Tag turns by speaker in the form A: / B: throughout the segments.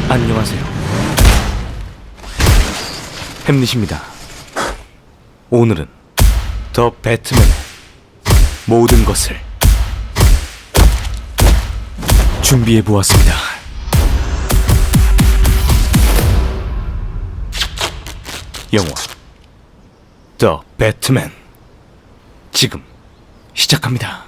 A: 안녕하세요. 햄릿입니다. 오늘은 더 배트맨의 모든 것을 준비해 보았습니다. 영화 더 배트맨 지금 시작합니다.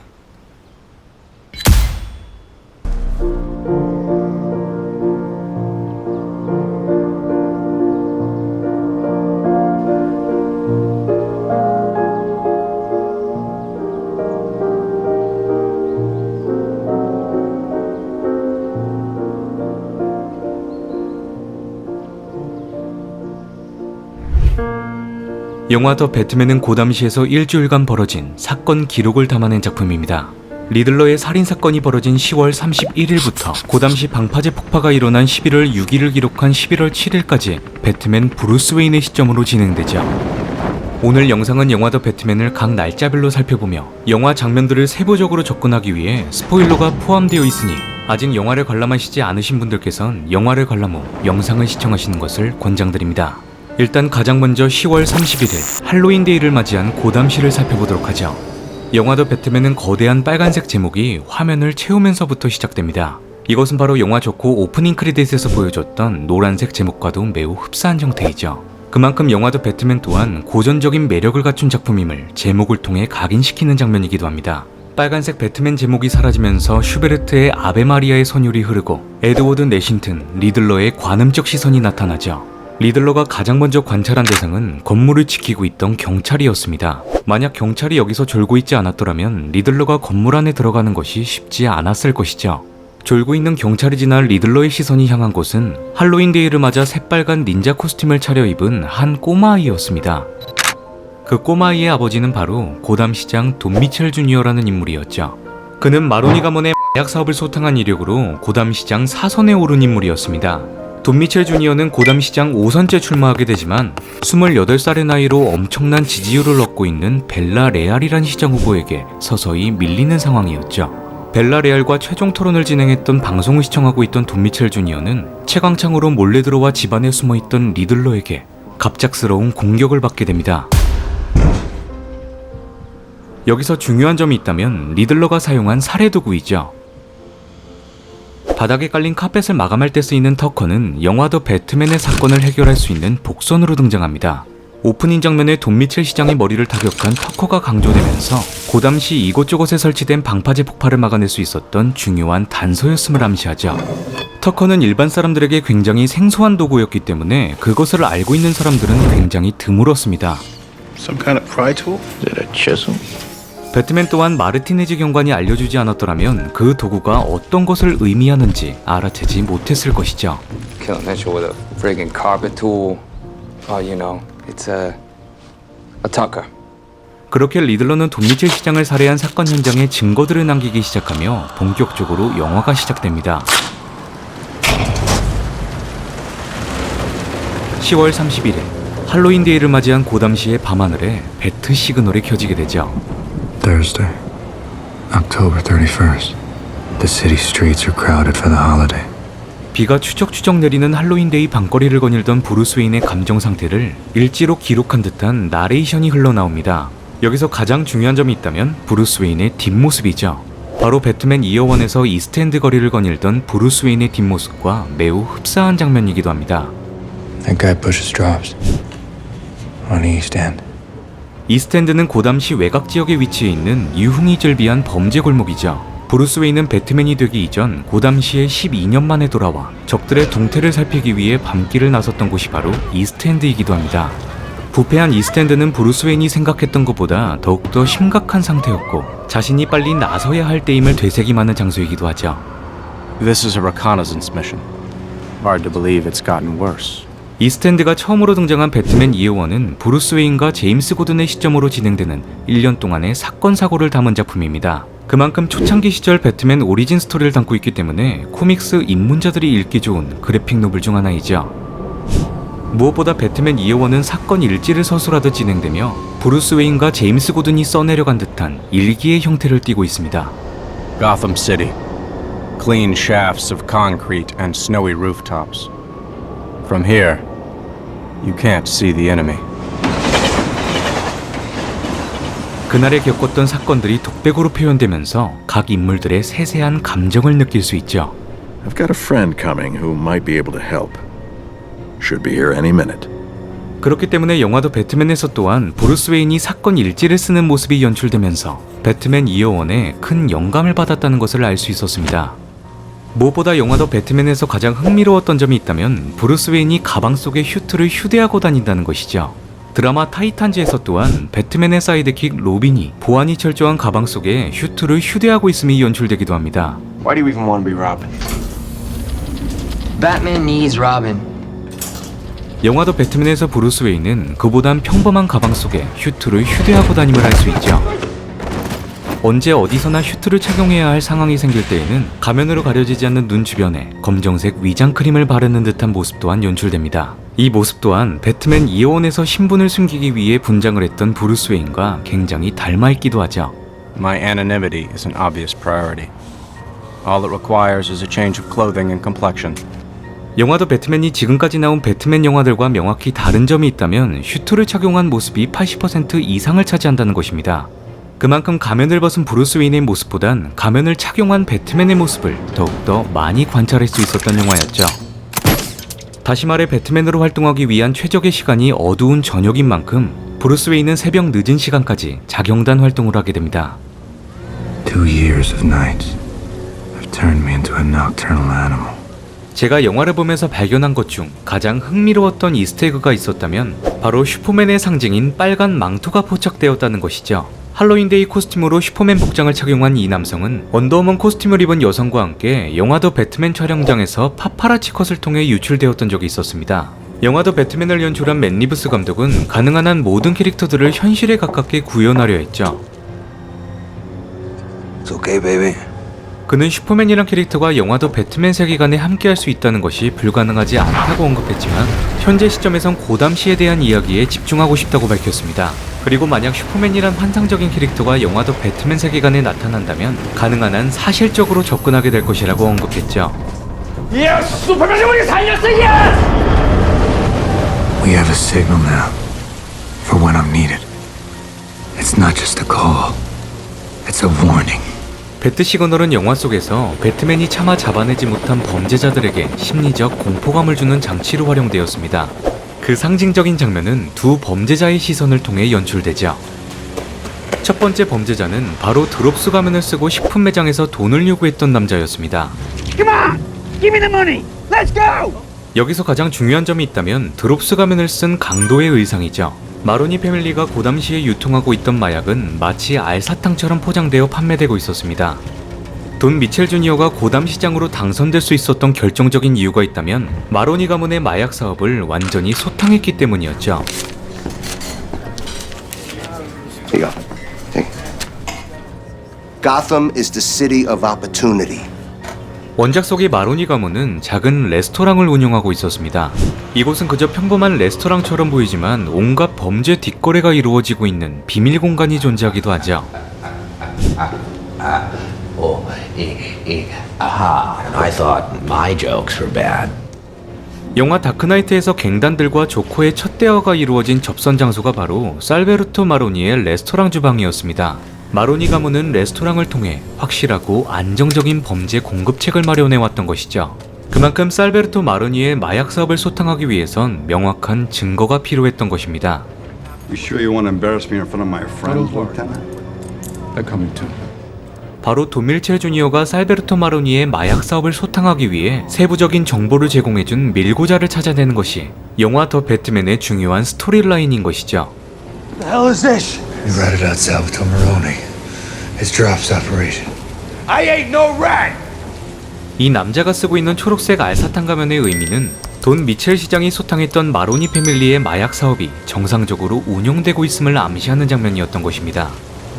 A: 영화 더 배트맨은 고담시에서 일주일간 벌어진 사건 기록을 담아낸 작품입니다. 리들러의 살인사건이 벌어진 10월 31일부터 고담시 방파제 폭파가 일어난 11월 6일을 기록한 11월 7일까지 배트맨 브루스 웨인의 시점으로 진행되죠. 오늘 영상은 영화 더 배트맨을 각 날짜별로 살펴보며 영화 장면들을 세부적으로 접근하기 위해 스포일러가 포함되어 있으니 아직 영화를 관람하시지 않으신 분들께선 영화를 관람 후 영상을 시청하시는 것을 권장드립니다. 일단 가장 먼저 10월 31일 할로윈 데이를 맞이한 고담시를 살펴보도록 하죠. 영화 더 배트맨은 거대한 빨간색 제목이 화면을 채우면서부터 시작됩니다. 이것은 바로 영화 좋고 오프닝 크레딧에서 보여줬던 노란색 제목과도 매우 흡사한 형태이죠. 그만큼 영화 더 배트맨 또한 고전적인 매력을 갖춘 작품임을 제목을 통해 각인시키는 장면이기도 합니다. 빨간색 배트맨 제목이 사라지면서 슈베르트의 아베 마리아의 선율이 흐르고 에드워드 내신튼, 리들러의 관음적 시선이 나타나죠. 리들러가 가장 먼저 관찰한 대상은 건물을 지키고 있던 경찰이었습니다. 만약 경찰이 여기서 졸고 있지 않았더라면 리들러가 건물 안에 들어가는 것이 쉽지 않았을 것이죠. 졸고 있는 경찰이 지나 리들러의 시선이 향한 곳은 할로윈 데이를 맞아 새빨간 닌자 코스튬을 차려입은 한 꼬마아이였습니다. 그 꼬마아이의 아버지는 바로 고담시장 돈 미첼 주니어라는 인물이었죠. 그는 마로니 가문의 마약 사업을 소탕한 이력으로 고담시장 사선에 오른 인물이었습니다. 돈 미첼 주니어는 고담시장 5선째 출마하게 되지만 28살의 나이로 엄청난 지지율을 얻고 있는 벨라 레알이란 시장 후보에게 서서히 밀리는 상황이었죠. 벨라 레알과 최종 토론을 진행했던 방송을 시청하고 있던 돈 미첼 주니어는 채광창으로 몰래 들어와 집안에 숨어있던 리들러에게 갑작스러운 공격을 받게 됩니다. 여기서 중요한 점이 있다면 리들러가 사용한 살해도구이죠. 바닥에 깔린 카펫을 마감할 때 쓰이는 터커는 영화 더 배트맨의 사건을 해결할 수 있는 복선으로 등장합니다. 오프닝 장면에 돈 미첼 시장의 머리를 타격한 터커가 강조되면서 고담시 이곳저곳에 설치된 방파제 폭발을 막아낼 수 있었던 중요한 단서였음을 암시하죠. 터커는 일반 사람들에게 굉장히 생소한 도구였기 때문에 그것을 알고 있는 사람들은 굉장히 드물었습니다.
B: Some kind of pry tool? Is it a chisel?
A: 배트맨 또한 마르티네즈 경관이 알려주지 않았더라면 그 도구가 어떤 것을 의미하는지 알아채지 못했을 것이죠.
C: Killing Mitchell with a friggin' carpet tool. Oh, you know, it's a tucker.
A: 그렇게 리들러는 돈 미첼 시장을 살해한 사건 현장에 증거들을 남기기 시작하며 본격적으로 영화가 시작됩니다. 10월 31일 할로윈 데이를 맞이한 고담시의 밤하늘에 배트 시그널이 켜지게 되죠.
D: Thursday, October 31st. The city streets are crowded for the holiday.
A: 비가 추적추적 내리는 할로윈데이 밤거리를 거닐던 브루스 웨인의 감정 상태를 일지로 기록한 듯한 나레이션이 흘러나옵니다. 여기서 가장 중요한 점이 있다면 브루스 웨인의 뒷모습이죠. 바로 배트맨 이어 1에서 이스트엔드 거리를 거닐던 브루스 웨인의 뒷모습과 매우 흡사한 장면이기도 합니다.
D: That guy pushes drops on East End.
A: 이스트엔드는 고담시 외곽 지역에 위치해 있는 유흥이 즐비한 범죄 골목이죠. 브루스 웨인은 배트맨이 되기 이전 고담시에 12년 만에 돌아와 적들의 동태를 살피기 위해 밤길을 나섰던 곳이 바로 이스트엔드이기도 합니다. 부패한 이스트엔드는 브루스 웨인이 생각했던 것보다 더욱더 심각한 상태였고 자신이 빨리 나서야 할 때임을 되새김하는 장소이기도 하죠.
B: This is a reconnaissance mission. Hard to believe it's gotten worse.
A: 이스트엔드가 처음으로 등장한 배트맨 이어 1은 브루스 웨인과 제임스 고든의 시점으로 진행되는 1년 동안의 사건 사고를 담은 작품입니다. 그만큼 초창기 시절 배트맨 오리진 스토리를 담고 있기 때문에 코믹스 입문자들이 읽기 좋은 그래픽 노블 중 하나이죠. 무엇보다 배트맨 이어 1은 사건 일지를 서술하듯 진행되며 브루스 웨인과 제임스 고든이 써내려간 듯한 일기의 형태를 띠고 있습니다.
B: Gotham City. Clean shafts of concrete and snowy rooftops. From here, you can't see the enemy.
A: 그날에 겪었던 사건들이 독백으로 표현되면서 각 인물들의 세세한 감정을 느낄 수 있죠.
E: I've got a friend coming who might be able to help. Should be here any minute.
A: 그렇기 때문에 영화도 배트맨에서 또한 브루스 웨인이 사건 일지를 쓰는 모습이 연출되면서 배트맨 이어 1에 큰 영감을 받았다는 것을 알 수 있었습니다. 무엇보다 영화도 배트맨에서 가장 흥미로웠던 점이 있다면 브루스 웨인이 가방 속에 휴트를 휴대하고 다닌다는 것이죠. 드라마 타이탄즈에서 또한 배트맨의 사이드킥 로빈이 보안이 철저한 가방 속에 휴트를 휴대하고 있음이 연출되기도 합니다.
F: Why do you even want to be Robin?
G: Batman needs Robin.
A: 영화도 배트맨에서 브루스 웨인은 그보단 평범한 가방 속에 휴트를 휴대하고 다님을 할 수 있죠. 언제 어디서나 휴트를 착용해야 할 상황이 생길 때에는 가면으로 가려지지 않는 눈 주변에 검정색 위장 크림을 바르는 듯한 모습 또한 연출됩니다. 이 모습 또한 배트맨 이어원에서 신분을 숨기기 위해 분장을 했던 브루스 웨인과 굉장히 닮아있기도 하죠.
B: My anonymity is an obvious priority. All it requires is a change of clothing and complexion.
A: 영화도 배트맨이 지금까지 나온 배트맨 영화들과 명확히 다른 점이 있다면 휴트를 착용한 모습이 80% 이상을 차지한다는 것입니다. 그만큼 가면을 벗은 브루스 웨인의 모습보단 가면을 착용한 배트맨의 모습을 더욱더 많이 관찰할 수 있었던 영화였죠. 다시 말해 배트맨으로 활동하기 위한 최적의 시간이 어두운 저녁인 만큼 브루스 웨인은 새벽 늦은 시간까지 자경단 활동을 하게 됩니다.
D: 2 years of nights have turned me into a nocturnal animal.
A: 제가 영화를 보면서 발견한 것 중 가장 흥미로웠던 이스터에그가 있었다면 바로 슈퍼맨의 상징인 빨간 망토가 포착되었다는 것이죠. 할로윈데이 코스튬으로 슈퍼맨 복장을 착용한 이 남성은 원더우먼 코스튬을 입은 여성과 함께 영화도 배트맨 촬영장에서 파파라치 컷을 통해 유출되었던 적이 있었습니다. 영화도 배트맨을 연출한 맷 리브스 감독은 가능한 한 모든 캐릭터들을 현실에 가깝게 구현하려 했죠.
F: It's okay, baby.
A: 그는 슈퍼맨이란 캐릭터가 영화도 배트맨 세계관에 함께할 수 있다는 것이 불가능하지 않다고 언급했지만 현재 시점에선 고담시에 대한 이야기에 집중하고 싶다고 밝혔습니다. 그리고 만약 슈퍼맨이란 환상적인 캐릭터가 영화도 배트맨 세계관에 나타난다면 가능한 한 사실적으로 접근하게 될 것이라고 언급했죠.
D: We have a signal now for when I'm needed. It's not just a call. It's a warning.
A: 배트 시그널은 영화 속에서 배트맨이 차마 잡아내지 못한 범죄자들에게 심리적 공포감을 주는 장치로 활용되었습니다. 그 상징적인 장면은 두 범죄자의 시선을 통해 연출되죠. 첫 번째 범죄자는 바로 드롭스 가면을 쓰고 식품 매장에서 돈을 요구했던 남자였습니다.
H: Come on! Give me the money! Let's go!
A: 여기서 가장 중요한 점이 있다면 드롭스 가면을 쓴 강도의 의상이죠. 마로니 패밀리가 고담시에 유통하고 있던 마약은 마치 알사탕처럼 포장되어 판매되고 있었습니다. 돈 미첼 주니어가 고담 시장으로 당선될 수 있었던 결정적인 이유가 있다면 마로니 가문의 마약 사업을 완전히 소탕했기 때문이었죠.
F: Here you go. Hey.
I: Gotham is the city of opportunity.
A: 원작 속의 마로니 가문은 작은 레스토랑을 운영하고 있었습니다. 이곳은 그저 평범한 레스토랑처럼 보이지만 온갖 범죄 뒷거래가 이루어지고 있는 비밀 공간이 존재하기도 하죠.
H: I thought my jokes were bad.
A: 영화 다크나이트에서 갱단들과 조커의 첫 대화가 이루어진 접선 장소가 바로 살베르토 마로니의 레스토랑 주방이었습니다. 마로니 가문은 레스토랑을 통해 확실하고 안정적인 범죄 공급책을 마련해왔던 것이죠. 그만큼 살베르토 마로니의 마약 사업을 소탕하기 위해선 명확한 증거가 필요했던 것입니다.
J: You sure you want to embarrass me in front of my friends, Lieutenant?
B: They're coming too.
A: 바로 돈 밀첼 주니어가 살베르토 마로니의 마약 사업을 소탕하기 위해 세부적인 정보를 제공해준 밀고자를 찾아내는 것이 영화 더 배트맨의 중요한 스토리라인인 것이죠.
F: What the hell is this?
D: We ratted out Salvatore Maroni. His drops operation.
H: I ain't no rat!
A: 이 남자가 쓰고 있는 초록색 알사탕 가면의 의미는 돈 미첼 시장이 소탕했던 마로니 패밀리의 마약 사업이 정상적으로 운용되고 있음을 암시하는 장면이었던 것입니다.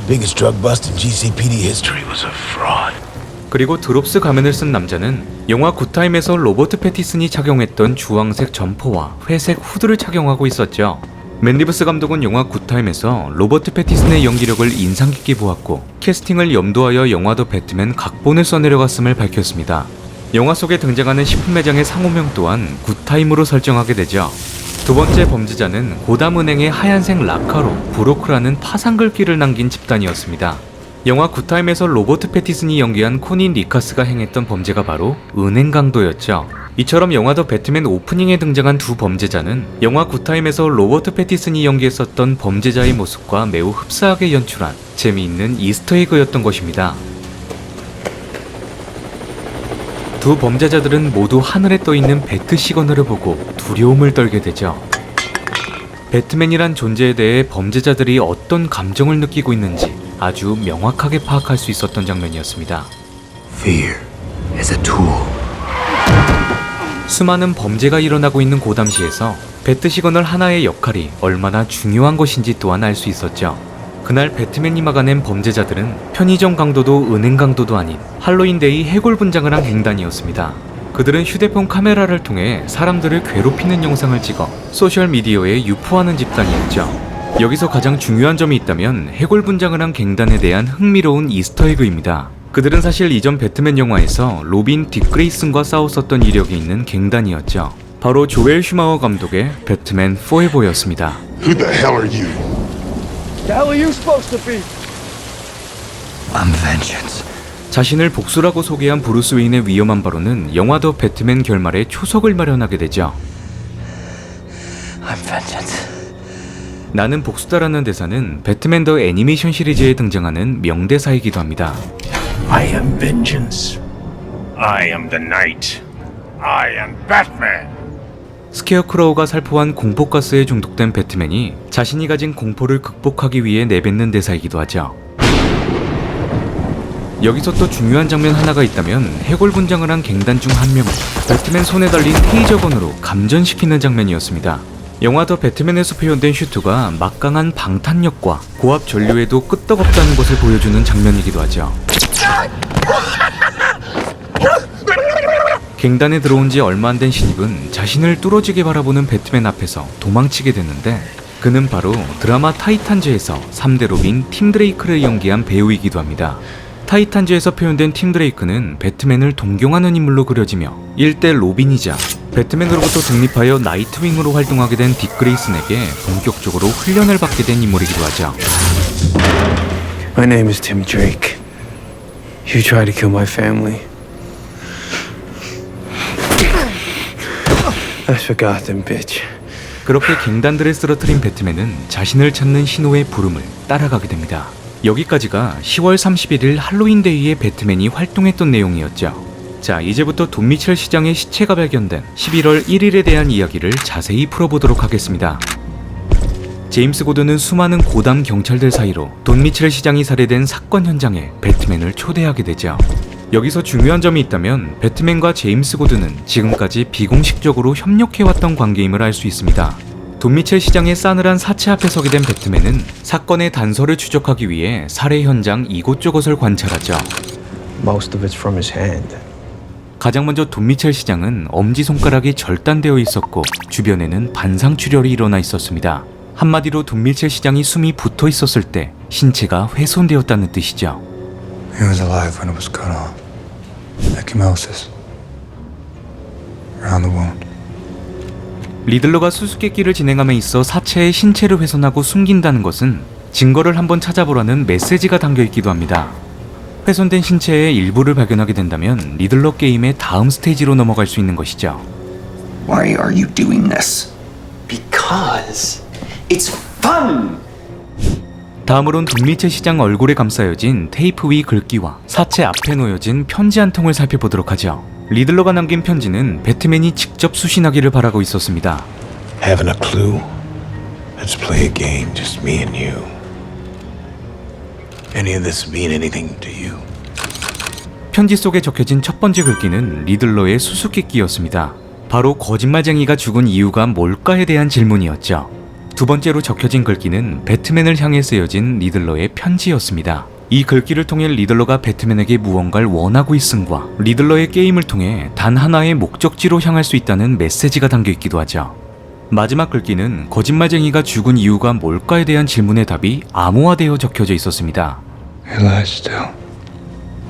F: Biggest drug bust in GCPD history was a fraud.
A: 그리고 드롭스 가면을 쓴 남자는 영화 굿타임에서 로버트 패티슨이 착용했던 주황색 점퍼와 회색 후드를 착용하고 있었죠. 맨 리브스 감독은 영화 굿타임에서 로버트 패티슨의 연기력을 인상 깊게 보았고 캐스팅을 염두하여 영화 더 배트맨 각본을 써내려갔음을 밝혔습니다. 영화 속에 등장하는 식품 매장의 상호명 또한 굿타임으로 설정하게 되죠. 두 번째 범죄자는 고담은행의 하얀색 라카로 브로크라는 파상 글귀를 남긴 집단이었습니다. 영화 굿타임에서 로버트 패티슨이 연기한 코닌 리카스가 행했던 범죄가 바로 은행 강도였죠. 이처럼 영화 더 배트맨 오프닝에 등장한 두 범죄자는 영화 굿타임에서 로버트 패티슨이 연기했었던 범죄자의 모습과 매우 흡사하게 연출한 재미있는 이스터에그였던 것입니다. 두 범죄자들은 모두 하늘에 떠있는 배트 시그널을 보고 두려움을 떨게 되죠. 배트맨이란 존재에 대해 범죄자들이 어떤 감정을 느끼고 있는지 아주 명확하게 파악할 수 있었던 장면이었습니다.
I: Fear is a tool.
A: 수많은 범죄가 일어나고 있는 고담시에서 배트 시그널 하나의 역할이 얼마나 중요한 것인지 또한 알 수 있었죠. 그날 배트맨이 막아낸 범죄자들은 편의점 강도도 은행 강도도 아닌 할로윈데이 해골 분장을 한 갱단이었습니다. 그들은 휴대폰 카메라를 통해 사람들을 괴롭히는 영상을 찍어 소셜미디어에 유포하는 집단이었죠. 여기서 가장 중요한 점이 있다면 해골 분장을 한 갱단에 대한 흥미로운 이스터에그입니다. 그들은 사실 이전 배트맨 영화에서 로빈 딕 그레이슨과 싸웠었던 이력이 있는 갱단이었죠. 바로 조엘 슈마워 감독의 배트맨 포에버였습니다.
F: Who the hell are you?
H: The hell are you supposed to be?
I: I'm vengeance.
A: 자신을 복수라고 소개한 브루스 웨인의 위험한 발언은 영화 더 배트맨 결말에 초석을 마련하게 되죠.
I: I'm vengeance.
A: 나는 복수다라는 대사는 배트맨 더 애니메이션 시리즈에 등장하는 명대사이기도 합니다.
F: I am vengeance. I am the night. I am Batman.
A: 스케어크로우가 살포한 공포가스에 중독된 배트맨이 자신이 가진 공포를 극복하기 위해 내뱉는 대사이기도 하죠. 여기서 또 중요한 장면 하나가 있다면 해골 분장을 한 갱단 중 한 명을 배트맨 손에 달린 테이저건으로 감전시키는 장면이었습니다. 영화 더 배트맨에서 표현된 슈트가 막강한 방탄력과 고압 전류에도 끄떡없다는 것을 보여주는 장면이기도 하죠. 갱단에 들어온 지 얼마 안 된 신입은 자신을 뚫어지게 바라보는 배트맨 앞에서 도망치게 되는데 그는 바로 드라마 타이탄즈에서 3대 로빈 팀 드레이크를 연기한 배우이기도 합니다. 타이탄즈에서 표현된 팀 드레이크는 배트맨을 동경하는 인물로 그려지며 일대 로빈이자 배트맨으로부터 독립하여 나이트윙으로 활동하게 된 딕 그레이슨에게 본격적으로 훈련을 받게 된 인물이기도 하죠.
G: My name is Tim Drake. You tried to kill my family. That's for Gotham, bitch.
A: 그렇게 갱단들을 쓰러뜨린 배트맨은 자신을 찾는 신호의 부름을 따라가게 됩니다. 여기까지가 10월 31일 할로윈데이에 배트맨이 활동했던 내용이었죠. 자, 이제부터 돈 미첼 시장의 시체가 발견된 11월 1일에 대한 이야기를 자세히 풀어보도록 하겠습니다. 제임스 고든은 수많은 고담 경찰들 사이로 돈 미첼 시장이 살해된 사건 현장에 배트맨을 초대하게 되죠. 여기서 중요한 점이 있다면 배트맨과 제임스 고든은 지금까지 비공식적으로 협력해왔던 관계임을 알 수 있습니다. 돈 미첼 시장의 싸늘한 사체 앞에 서게 된 배트맨은 사건의 단서를 추적하기 위해 살해 현장 이곳저곳을 관찰하죠.
G: Most of it's from his hand.
A: 가장 먼저 돈 미첼 시장은 엄지손가락이 절단되어 있었고 주변에는 반상출혈이 일어나 있었습니다. 한마디로 돈 미첼 시장이 숨이 붙어 있었을 때 신체가 훼손되었다는 뜻이죠.
D: He was alive when it was cut off. Ecchymosis. Around the wound.
A: 리들러가 수수께끼를 진행함에 있어 사체의 신체를 훼손하고 숨긴다는 것은 증거를 한번 찾아보라는 메시지가 담겨있기도 합니다. 훼손된 신체의 일부를 발견하게 된다면 리들러 게임의 다음 스테이지로 넘어갈 수 있는 것이죠.
I: Why are you doing this? Because it's fun.
A: 다음으론 돈 미첼 시장 얼굴에 감싸여진 테이프 위 글귀와 사체 앞에 놓여진 편지 한 통을 살펴보도록 하죠. 리들러가 남긴 편지는 배트맨이 직접 수신하기를 바라고 있었습니다.
F: Haven't a clue? Let's play a game, just me and you. Any of this mean anything to you?
A: 편지 속에 적혀진 첫 번째 글귀는 리들러의 수수께끼였습니다. 바로 거짓말쟁이가 죽은 이유가 뭘까에 대한 질문이었죠. 두 번째로 적혀진 글귀는 배트맨을 향해 쓰여진 리들러의 편지였습니다. 이 글귀를 통해 리들러가 배트맨에게 무언가를 원하고 있음과 리들러의 게임을 통해 단 하나의 목적지로 향할 수 있다는 메시지가 담겨 있기도 하죠. 마지막 글귀는 거짓말쟁이가 죽은 이유가 뭘까에 대한 질문의 답이 암호화되어 적혀져 있었습니다.
D: He lies still.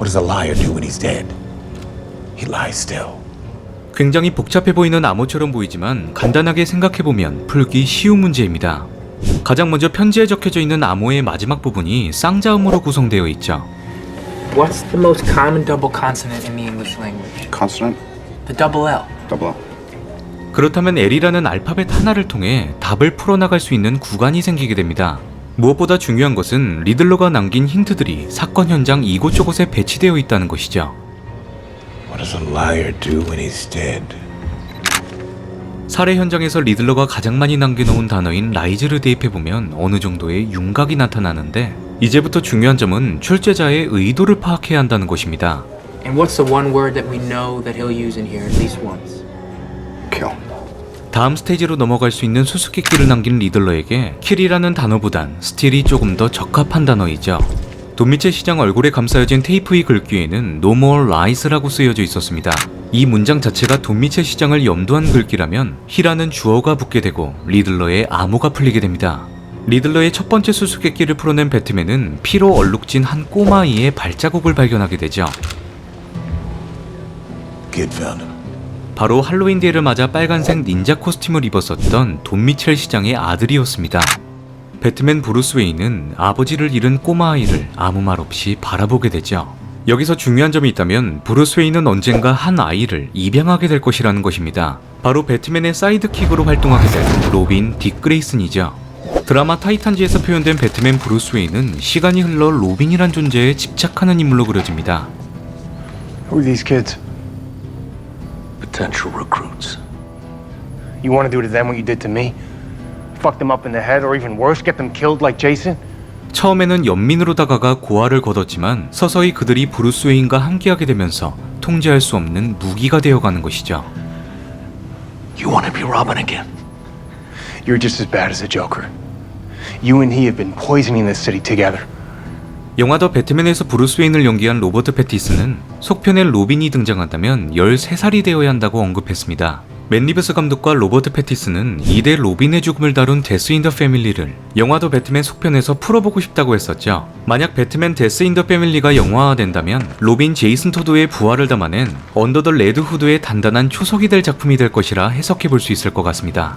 K: What does a liar do when he's dead? He lies still.
A: 굉장히 복잡해 보이는 암호처럼 보이지만 간단하게 생각해보면 풀기 쉬운 문제입니다. 가장 먼저 편지에 적혀져 있는 암호의 마지막 부분이 쌍자음으로 구성되어 있죠.
L: What's the most common double consonant in the English language?
J: Consonant?
L: The double L.
J: Double L.
A: 그렇다면 L이라는 알파벳 하나를 통해 답을 풀어나갈 수 있는 구간이 생기게 됩니다. 무엇보다 중요한 것은 리들러가 남긴 힌트들이 사건 현장 이곳저곳에 배치되어 있다는 것이죠.
K: What does a liar do when he's dead?
A: 살해 현장에서 리들러가 가장 많이 남겨놓은 단어인 라이즈를 대입해보면 어느 정도의 윤곽이 나타나는데 이제부터 중요한 점은 출제자의 의도를 파악해야 한다는 것입니다.
L: And what's the one word that we know that he'll use in here at least once?
J: Kill.
A: 다음 스테이지로 넘어갈 수 있는 수수께끼를 남긴 리들러에게 킬이라는 단어보단 스틸이 조금 더 적합한 단어이죠. 돈미첼 시장 얼굴에 감싸여진 테이프 위 글귀에는 No more lies라고 쓰여져 있었습니다. 이 문장 자체가 돈미첼 시장을 염두한 글귀라면 히라는 주어가 붙게 되고 리들러의 암호가 풀리게 됩니다. 리들러의 첫 번째 수수께끼를 풀어낸 배트맨은 피로 얼룩진 한 꼬마아이의 발자국을 발견하게 되죠.
K: Kid found him.
A: 바로 할로윈 데이를 맞아 빨간색 닌자 코스튬을 입었었던 돈미첼 시장의 아들이었습니다. 배트맨 브루스 웨인은 아버지를 잃은 꼬마아이를 아무 말 없이 바라보게 되죠. 여기서 중요한 점이 있다면 브루스 웨인은 언젠가 한 아이를 입양하게 될 것이라는 것입니다. 바로 배트맨의 사이드킥으로 활동하게 될 로빈 딕 그레이슨이죠. 드라마 타이탄즈에서 표현된 배트맨 브루스 웨인은 시간이 흘러 로빈이란 존재에 집착하는 인물로 그려집니다.
H: Who are these kids?
K: Potential recruits.
H: You want to do to them what you did to me? Fuck them up in the head, or even worse, get them killed like Jason?
A: 처음에는 연민으로 다가가 고아를 거뒀지만 서서히 그들이 브루스 웨인과 함께하게 되면서 통제할 수 없는 무기가 되어가는 것이죠.
K: You want to be Robin again?
H: You're just as bad as the Joker. You and he have been poisoning this city together.
A: 영화 더 배트맨에서 브루스 웨인을 연기한 로버트 패티슨은 속편에 로빈이 등장한다면 13살이 되어야 한다고 언급했습니다. 맨 리브스 감독과 로버트 패티슨은 2대 로빈의 죽음을 다룬 데스 인 더 패밀리를 영화 더 배트맨 속편에서 풀어보고 싶다고 했었죠. 만약 배트맨 데스 인 더 패밀리가 영화화된다면 로빈 제이슨 토드의 부활을 담아낸 언더 더 레드 후드의 단단한 초석이 될 작품이 될 것이라 해석해볼 수 있을 것 같습니다.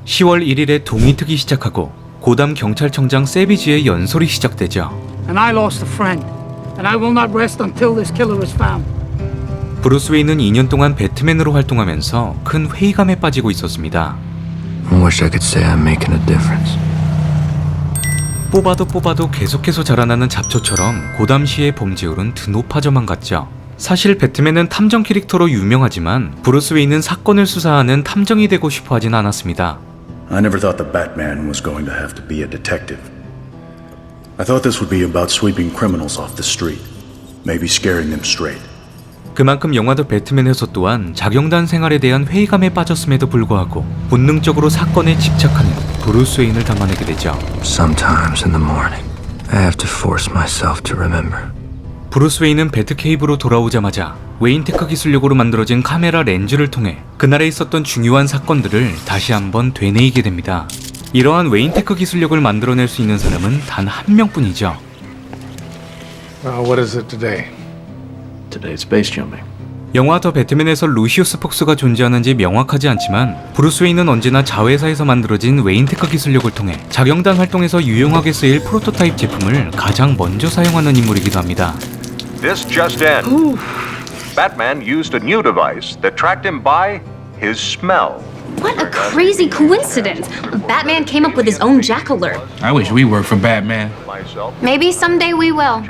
A: 10월 1일에 동의특위 시작하고 고담 경찰청장 세비지의 연설이 시작되죠.
M: And I lost a friend, and I will not rest until this killer is found.
A: 브루스 웨인은 2년 동안 배트맨으로 활동하면서 큰 회의감에 빠지고 있었습니다.
D: I wish I could say I'm making a difference.
A: 뽑아도 계속해서 자라나는 잡초처럼 고담시의 범죄율은 드높아져만 갔죠. 사실 배트맨은 탐정 캐릭터로 유명하지만 브루스 웨인은 사건을 수사하는 탐정이 되고 싶어 하진 않았습니다.
E: I never thought the Batman was going to have to be a detective. I thought this would be about sweeping criminals off the street, maybe scaring them straight.
A: 그만큼 영화 더 배트맨에서 또한 자경단 생활에 대한 회의감에 빠졌음에도 불구하고 본능적으로 사건에 집착하는 브루스 웨인을 담아내게 되죠.
D: Sometimes in the morning, I have to force myself to remember.
A: 브루스 웨인은 배트케이브로 돌아오자마자 웨인테크 기술력으로 만들어진 카메라 렌즈를 통해 그날에 있었던 중요한 사건들을 다시 한번 되뇌이게 됩니다. 이러한 웨인테크 기술력을 만들어낼 수 있는 사람은 단 한 명뿐이죠.
H: What is it today?
K: Today's space jumping.
A: 영화 더 배트맨에서 루시우스 폭스가 존재하는지 명확하지 않지만 브루스 웨인은 언제나 자회사에서 만들어진 웨인테크 기술력을 통해 자경단 활동에서 유용하게 쓰일 프로토타입 제품을 가장 먼저 사용하는 인물이기도 합니다.
N: This just in. Batman used a new device that tracked him by his smell.
O: What a crazy coincidence! Batman came up with his own Jack Alert.
F: I wish we worked for Batman.
O: Maybe someday we will.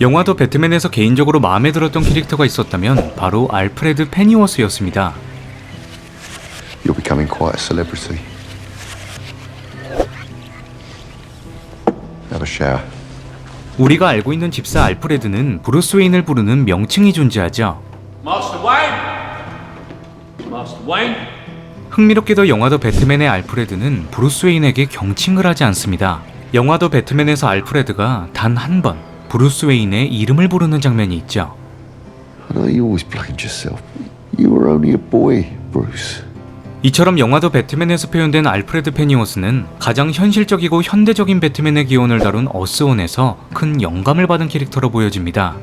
A: 영화 더 배트맨에서 개인적으로 마음에 들었던 캐릭터가 있었다면 바로 알프레드 페니워스였습니다.
J: You're becoming quite a celebrity. Have a shower.
A: 우리가 알고 있는 집사 알프레드는 브루스 웨인을 부르는 명칭이 존재하죠.
P: Master Wayne? Master Wayne?
A: 흥미롭게도 영화 더 배트맨의 알프레드는 브루스 웨인에게 경칭을 하지 않습니다. 영화 더 배트맨에서 알프레드가 단 한 번 브루스 웨인의 이름을 부르는 장면이 있죠.
J: I know you always blamed yourself. You were only a boy, Bruce.
A: 이처럼 영화 더 배트맨에서 표현된 알프레드 페니워스는 가장 현실적이고 현대적인 배트맨의 기원을 다룬 어스원에서 큰 영감을 받은 캐릭터로 보여집니다.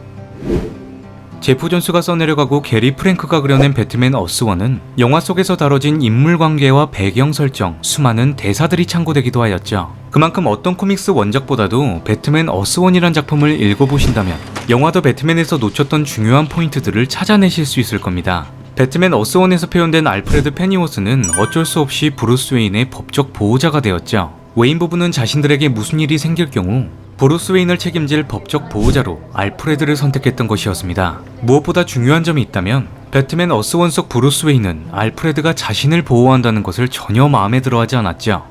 A: 제프 존스가 써내려가고 게리 프랭크가 그려낸 배트맨 어스원은 영화 속에서 다뤄진 인물관계와 배경 설정, 수많은 대사들이 참고되기도 하였죠. 그만큼 어떤 코믹스 원작보다도 배트맨 어스원이란 작품을 읽어보신다면 영화 더 배트맨에서 놓쳤던 중요한 포인트들을 찾아내실 수 있을 겁니다. 배트맨 어스원에서 표현된 알프레드 페니워스는 어쩔 수 없이 브루스 웨인의 법적 보호자가 되었죠. 웨인 부부는 자신들에게 무슨 일이 생길 경우 브루스 웨인을 책임질 법적 보호자로 알프레드를 선택했던 것이었습니다. 무엇보다 중요한 점이 있다면 배트맨 어스원 속 브루스 웨인은 알프레드가 자신을 보호한다는 것을 전혀 마음에 들어하지 않았죠.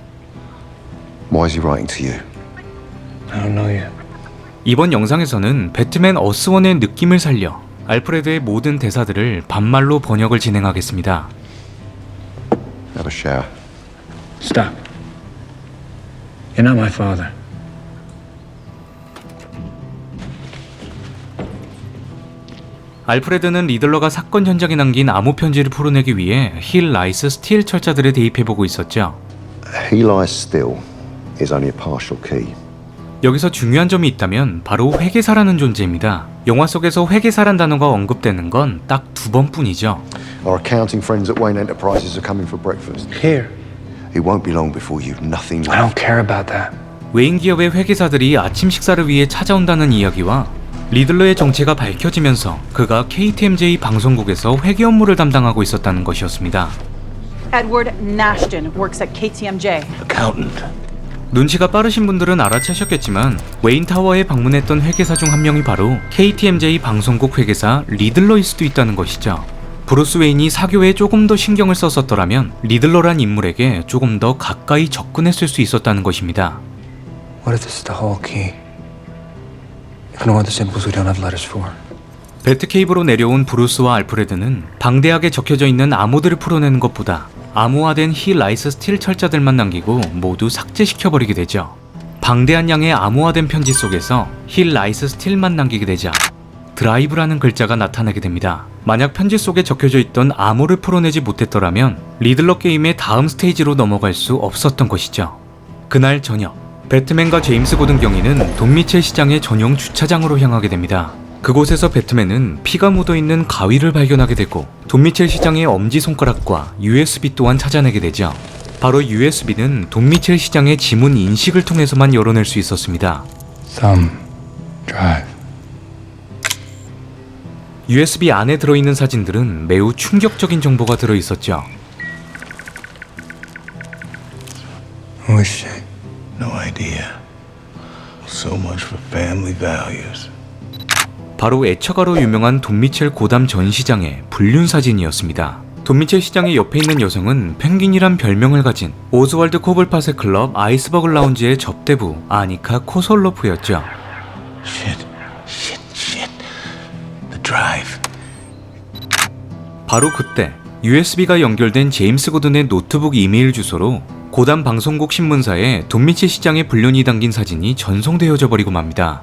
Q: Why is he writing to you?
G: I don't know yet.
A: 이번 영상에서는 배트맨 어스원의 느낌을 살려 알프레드의 모든 대사들을 반말로 번역을 진행하겠습니다.
Q: Have a shower.
G: Stop. You're not my father.
A: 알프레드는 리들러가 사건 현장에 남긴 암호 편지를 풀어내기 위해 힐, 라이스, 스틸 철자들에 대입해보고 있었죠.
Q: He lies still is only a partial key.
A: 여기서 중요한 점이 있다면 바로 회계사라는 존재입니다. 영화 속에서 회계사란 단어가 언급되는 건 딱 2번뿐이죠.
Q: Our accounting friends at Wayne Enterprises are coming for breakfast.
G: Here.
Q: It won't be long before you've nothing
G: I don't
Q: left.
G: care about that.
A: 웨인 기업의 회계사들이 아침 식사를 위해 찾아온다는 이야기와 리들러의 정체가 밝혀지면서 그가 KTMJ 방송국에서 회계 업무를 담당하고 있었다는 것이었습니다.
R: Edward Nashton works at KTMJ.
K: Accountant.
A: 눈치가 빠르신 분들은 알아채셨겠지만 웨인 타워에 방문했던 회계사 중 한 명이 바로 KTMJ 방송국 회계사 리들러일 수도 있다는 것이죠. 브루스 웨인이 사교에 조금 더 신경을 썼었더라면 리들러란 인물에게 조금 더 가까이 접근했을 수 있었다는 것입니다.
G: What if this is the whole key? You know what the symbols we don't have letters for?
A: 배트케이브로 내려온 브루스와 알프레드는 방대하게 적혀져 있는 암호들을 풀어내는 것보다 암호화된 힐, 라이스, 스틸 철자들만 남기고 모두 삭제시켜버리게 되죠. 방대한 양의 암호화된 편지 속에서 힐, 라이스, 스틸만 남기게 되자 드라이브라는 글자가 나타나게 됩니다. 만약 편지 속에 적혀져 있던 암호를 풀어내지 못했더라면 리들러 게임의 다음 스테이지로 넘어갈 수 없었던 것이죠. 그날 저녁 배트맨과 제임스 고든 경위는 돈 미첼 시장의 전용 주차장으로 향하게 됩니다. 그곳에서 배트맨은 피가 묻어있는 가위를 발견하게 되고 돈 미첼 시장의 엄지손가락과 USB 또한 찾아내게 되죠. 바로 USB는 돈 미첼 시장의 지문 인식을 통해서만 열어낼 수 있었습니다.
G: Thumb drive.
A: USB 안에 들어있는 사진들은 매우 충격적인 정보가 들어있었죠.
G: Who is she?
K: No idea. So much for family values.
A: 바로 애처가로 유명한 돈 미첼 고담 전 시장의 불륜 사진이었습니다. 돈 미첼 시장의 옆에 있는 여성은 펭귄이란 별명을 가진 오즈왈드 코블팟의 클럽 아이스버글 라운지의 접대부 아니카 코솔로프였죠.
K: Shit. The drive.
A: 바로 그때 USB가 연결된 제임스 고든의 노트북 이메일 주소로 고담 방송국 신문사에 돈 미첼 시장의 불륜이 담긴 사진이 전송되어져 버리고 맙니다.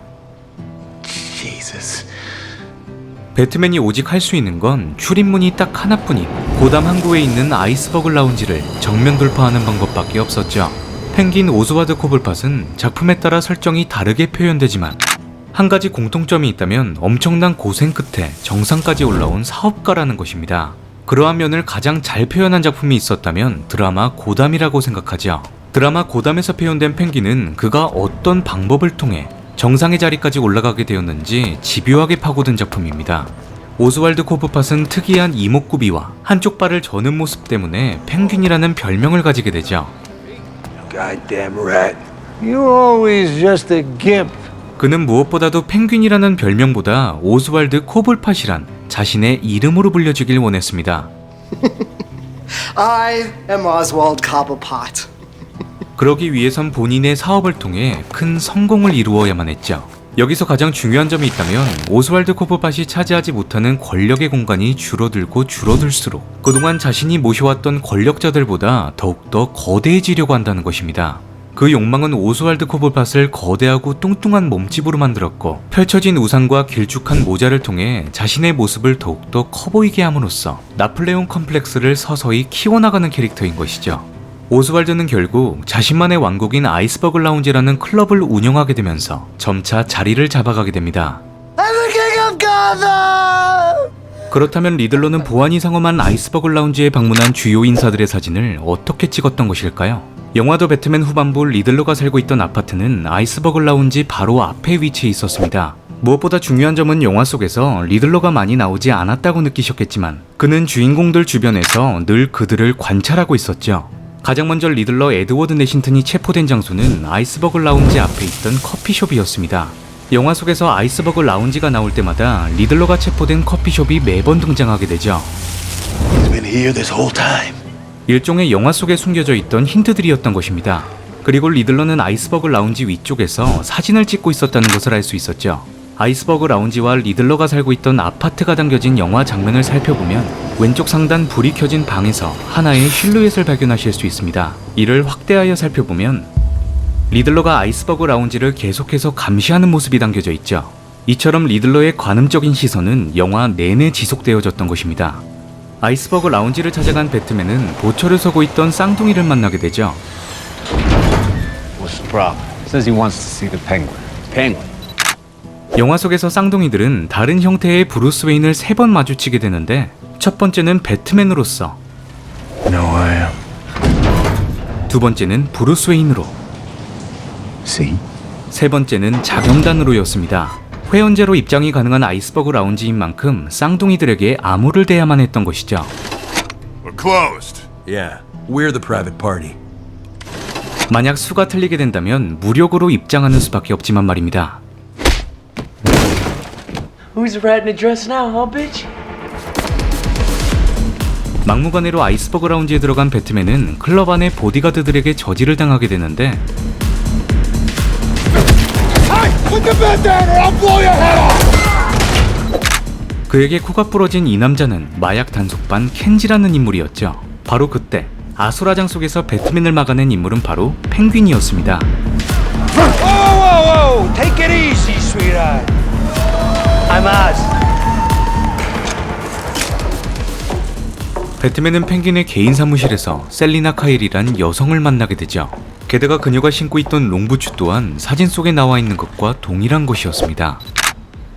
K: Jesus.
A: 배트맨이 오직 할 수 있는 건 출입문이 딱 하나뿐인 고담 항구에 있는 아이스버글 라운지를 정면 돌파하는 방법밖에 없었죠. 펭귄 오즈와드 코블팟은 작품에 따라 설정이 다르게 표현되지만 한 가지 공통점이 있다면 엄청난 고생 끝에 정상까지 올라온 사업가라는 것입니다. 그러한 면을 가장 잘 표현한 작품이 있었다면 드라마 고담이라고 생각하죠. 드라마 고담에서 표현된 펭귄은 그가 어떤 방법을 통해 정상의 자리까지 올라가게 되었는지 집요하게 파고든 작품입니다. 오즈왈드 코블팟은 특이한 이목구비와 한쪽 발을 저는 모습 때문에 펭귄이라는 별명을 가지게 되죠.
K: Goddamn rat. You're always just a gimp.
A: 그는 무엇보다도 펭귄이라는 별명보다 오즈왈드 코블팟이란 자신의 이름으로 불려주길 원했습니다.
S: I am Oswald Cobblepot.
A: 그러기 위해선 본인의 사업을 통해 큰 성공을 이루어야만 했죠. 여기서 가장 중요한 점이 있다면 오스왈드 코블팟이 차지하지 못하는 권력의 공간이 줄어들고 줄어들수록 그동안 자신이 모셔왔던 권력자들보다 더욱더 거대해지려고 한다는 것입니다. 그 욕망은 오스왈드 코블팟을 거대하고 뚱뚱한 몸집으로 만들었고, 펼쳐진 우산과 길쭉한 모자를 통해 자신의 모습을 더욱더 커 보이게 함으로써 나폴레옹 컴플렉스를 서서히 키워나가는 캐릭터인 것이죠. 오스왈드는 결국 자신만의 왕국인 아이스버그 라운지라는 클럽을 운영하게 되면서 점차 자리를 잡아가게 됩니다. 그렇다면 리들러는 보안이 상엄한 아이스버그 라운지에 방문한 주요 인사들의 사진을 어떻게 찍었던 것일까요? 영화 더 배트맨 후반부 리들러가 살고 있던 아파트는 아이스버그 라운지 바로 앞에 위치해 있었습니다. 무엇보다 중요한 점은 영화 속에서 리들러가 많이 나오지 않았다고 느끼셨겠지만 그는 주인공들 주변에서 늘 그들을 관찰하고 있었죠. 가장 먼저 리들러 에드워드 내신튼이 체포된 장소는 아이스버그 라운지 앞에 있던 커피숍이었습니다. 영화 속에서 아이스버그 라운지가 나올 때마다 리들러가 체포된 커피숍이 매번 등장하게 되죠. 일종의 영화 속에 숨겨져 있던 힌트들이었던 것입니다. 그리고 리들러는 아이스버그 라운지 위쪽에서 사진을 찍고 있었다는 것을 알 수 있었죠. 아이스버그 라운지와 리들러가 살고 있던 아파트가 담겨진 영화 장면을 살펴보면 왼쪽 상단 불이 켜진 방에서 하나의 실루엣을 발견하실 수 있습니다. 이를 확대하여 살펴보면 리들러가 아이스버그 라운지를 계속해서 감시하는 모습이 담겨져 있죠. 이처럼 리들러의 관음적인 시선은 영화 내내 지속되어졌던 것입니다. 아이스버그 라운지를 찾아간 배트맨은 보초를 서고 있던 쌍둥이를 만나게 되죠.
K: What's the problem? Says he wants to see the penguin. Penguin.
A: 영화 속에서 쌍둥이들은 다른 형태의 브루스 웨인을 3번 마주치게 되는데, 첫 번째는 배트맨으로서,
D: No, I am.
A: 두 번째는 브루스 웨인으로,
D: See?
A: 세 번째는 자경단으로였습니다. 회원제로 입장이 가능한 아이스버그 라운지인 만큼 쌍둥이들에게 암호를 대야만 했던 것이죠.
F: We're closed.
K: Yeah, we're the private party.
A: 만약 수가 틀리게 된다면 무력으로 입장하는 수밖에 없지만 말입니다.
L: Who's riding a dress now, huh, bitch?
A: 막무가내로 아이스버그 라운지에 들어간 배트맨은 클럽 안의 보디가드들에게 저지를 당하게 되는데, 그에게 코가 부러진 이 남자는 마약 단속반 켄지라는 인물이었죠. 바로 그때 아수라장 속에서 배트맨을 막아낸 인물은 바로 펭귄이었습니다.
I: Whoa! Take it easy, sweetheart. I'm Oz.
A: 배트맨은 펭귄의 개인 사무실에서 셀리나 카일이란 여성을 만나게 되죠. 게다가 그녀가 신고 있던 롱부츠 또한 사진 속에 나와 있는 것과 동일한 것이었습니다.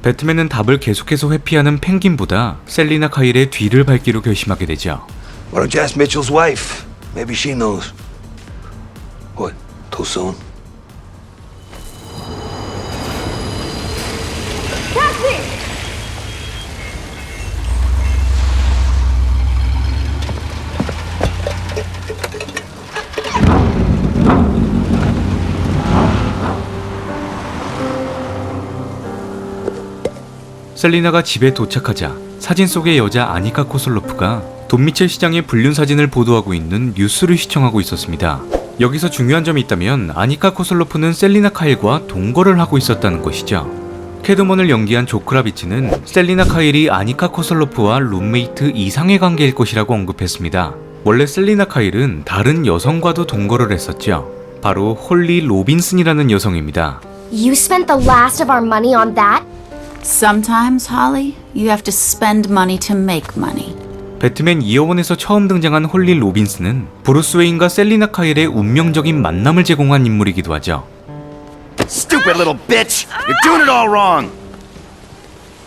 A: 배트맨은 답을 계속해서 회피하는 펭귄보다 셀리나 카일의 뒤를 밟기로 결심하게 되죠.
I: Why don't you ask Mitchell's wife? Maybe she knows. What? Too soon?
A: 셀리나가 집에 도착하자 사진 속의 여자 아니카 코슬로프가 돈 미첼 시장의 불륜 사진을 보도하고 있는 뉴스를 시청하고 있었습니다. 여기서 중요한 점이 있다면 아니카 코슬로프는 셀리나 카일과 동거를 하고 있었다는 것이죠. 캐드먼을 연기한 조 크라비츠는 셀리나 카일이 아니카 코슬로프와 룸메이트 이상의 관계일 것이라고 언급했습니다. 원래 셀리나 카일은 다른 여성과도 동거를 했었죠. 바로 홀리 로빈슨이라는 여성입니다.
T: You spent the last of our money on that?
U: Sometimes, Holly, you have to spend money to make money.
A: 배트맨 이어원에서 처음 등장한 홀리 로빈슨은 브루스 웨인과 셀리나 카일의 운명적인 만남을 제공한 인물이기도 하죠.
I: Stupid little bitch! You're doing it all wrong!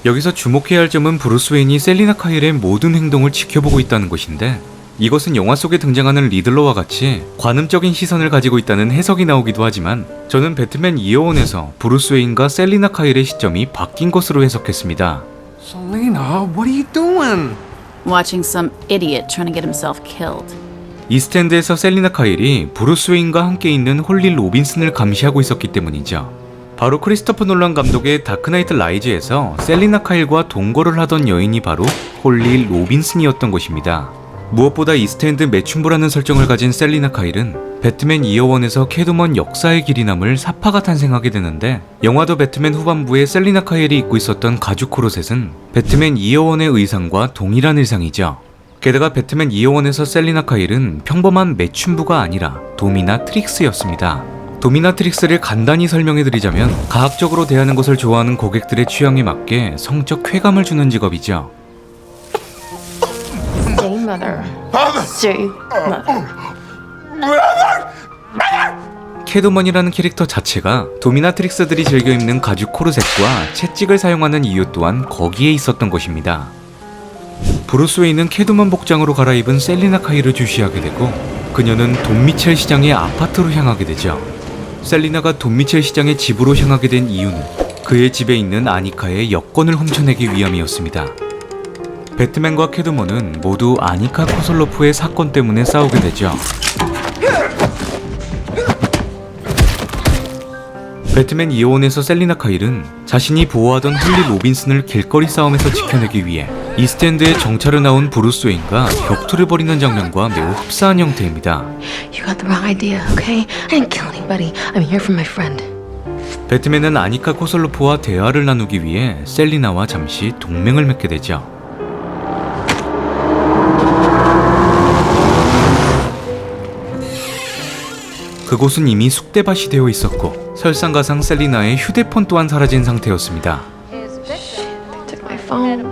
A: 여기서 주목해야 할 점은 브루스 웨인이 셀리나 카일의 모든 행동을 지켜보고 있다는 것인데, 이것은 영화 속에 등장하는 리들러와 같이 관음적인 시선을 가지고 있다는 해석이 나오기도 하지만, 저는 배트맨 이어원에서 브루스 웨인과 셀리나 카일의 시점이 바뀐 것으로 해석했습니다.
G: Selena, what are you doing?
U: Watching some idiot trying to get himself killed.
A: 이스트엔드에서 셀리나 카일이 브루스 웨인과 함께 있는 홀리 로빈슨을 감시하고 있었기 때문이죠. 바로 크리스토퍼 놀란 감독의 다크나이트 라이즈에서 셀리나 카일과 동거를 하던 여인이 바로 홀리 로빈슨이었던 것입니다. 무엇보다 이스트엔드 매춘부라는 설정을 가진 셀리나 카일은 배트맨 이어원에서 캐드먼 역사의 길이 남을 사파가 탄생하게 되는데, 영화도 배트맨 후반부에 셀리나 카일이 입고 있었던 가죽 코르셋은 배트맨 이어원의 의상과 동일한 의상이죠. 게다가 배트맨 이어원에서 셀리나 카일은 평범한 매춘부가 아니라 도미나트릭스였습니다. 도미나트릭스를 간단히 설명해드리자면 가학적으로 대하는 것을 좋아하는 고객들의 취향에 맞게 성적 쾌감을 주는 직업이죠.
C: Stay mother. Stay mother.
A: 캐트우먼이라는 캐릭터 자체가 도미나트릭스들이 즐겨 입는 가죽 코르셋과 채찍을 사용하는 이유 또한 거기에 있었던 것입니다. 브루스 웨인은 캐트우먼 복장으로 갈아입은 셀리나 카이를 주시하게 되고 그녀는 돈 미첼 시장의 아파트로 향하게 되죠. 셀리나가 돈 미첼 시장의 집으로 향하게 된 이유는 그의 집에 있는 아니카의 여권을 훔쳐내기 위함이었습니다. 배트맨과 캐트우먼은 모두 아니카 코솔로프의 사건 때문에 싸우게 되죠. 배트맨 이어원에서 셀리나 카일은 자신이 보호하던 홀리 로빈슨을 길거리 싸움에서 지켜내기 위해 이스트엔드에 정찰을 나온 브루스 웨인과 격투를 벌이는 장면과 매우 흡사한 형태입니다.
C: You got the wrong idea, okay? I didn't kill anybody. I'm here for my friend.
A: 배트맨은 아니카 코솔로프와 대화를 나누기 위해 셀리나와 잠시 동맹을 맺게 되죠. 그곳은 이미 쑥대밭이 되어 있었고 설상가상 셀리나의 휴대폰 또한 사라진 상태였습니다.
C: Took my phone.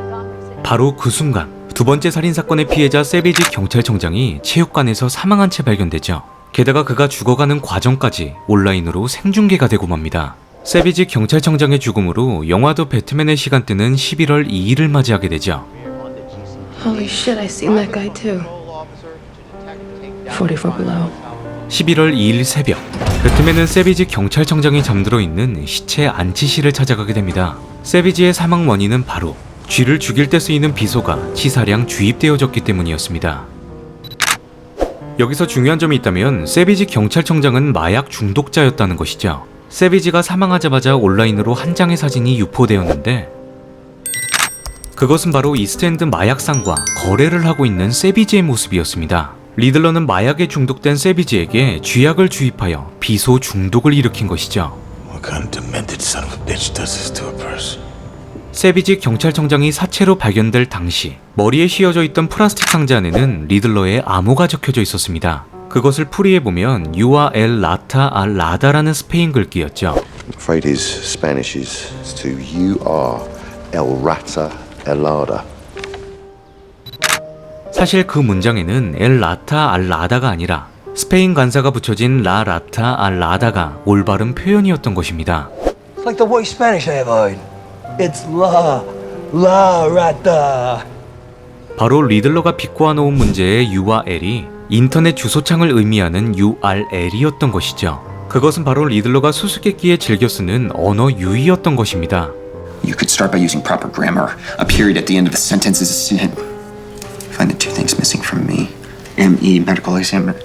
A: 바로 그 순간 두 번째 살인사건의 피해자 세비지 경찰청장이 체육관에서 사망한 채 발견되죠. 게다가 그가 죽어가는 과정까지 온라인으로 생중계가 되고 맙니다. 세비지 경찰청장의 죽음으로 영화 더 배트맨의 시간대는 11월 2일을 맞이하게 되죠.
C: Holy shit, I seen that guy too. 44 below.
A: 11월 2일 새벽, 배트맨은 세비지 경찰청장이 잠들어 있는 시체 안치실을 찾아가게 됩니다. 세비지의 사망 원인은 바로 쥐를 죽일 때 쓰이는 비소가 치사량 주입되어졌기 때문이었습니다. 여기서 중요한 점이 있다면 세비지 경찰청장은 마약 중독자였다는 것이죠. 세비지가 사망하자마자 온라인으로 한 장의 사진이 유포되었는데 그것은 바로 이스트엔드 마약상과 거래를 하고 있는 세비지의 모습이었습니다. 리들러는 마약에 중독된 세비지에게 쥐약을 주입하여 비소 중독을 일으킨 것이죠.
K: What kind of demented son of a bitch does this to a person?
A: 세비지 경찰청장이 사체로 발견될 당시 머리에 씌워져 있던 플라스틱 상자 안에는 리들러의 암호가 적혀져 있었습니다. 그것을 풀이해보면 유아 엘 라타 알 라다라는 스페인 글귀였죠.
Q: I'm afraid his Spanish is to you are el rata elada.
A: 사실 그 문장에는 엘 라타 알 라다가 아니라 스페인 간사가 붙여진 라 라타 알 라다가 올바른 표현이었던 것입니다.
I: It's like the worst Spanish I ever heard. It's la rata.
A: 바로 리들러가 비꼬아 놓은 문제의 URL이 인터넷 주소창을 의미하는 URL이었던 것이죠. 그것은 바로 리들러가 수수께끼에 즐겨 쓰는 언어 유희였던 것입니다.
V: You could start by using proper grammar. A period at the end of a sentence is a sin. Find the two things missing from me. M.E. medical examiner.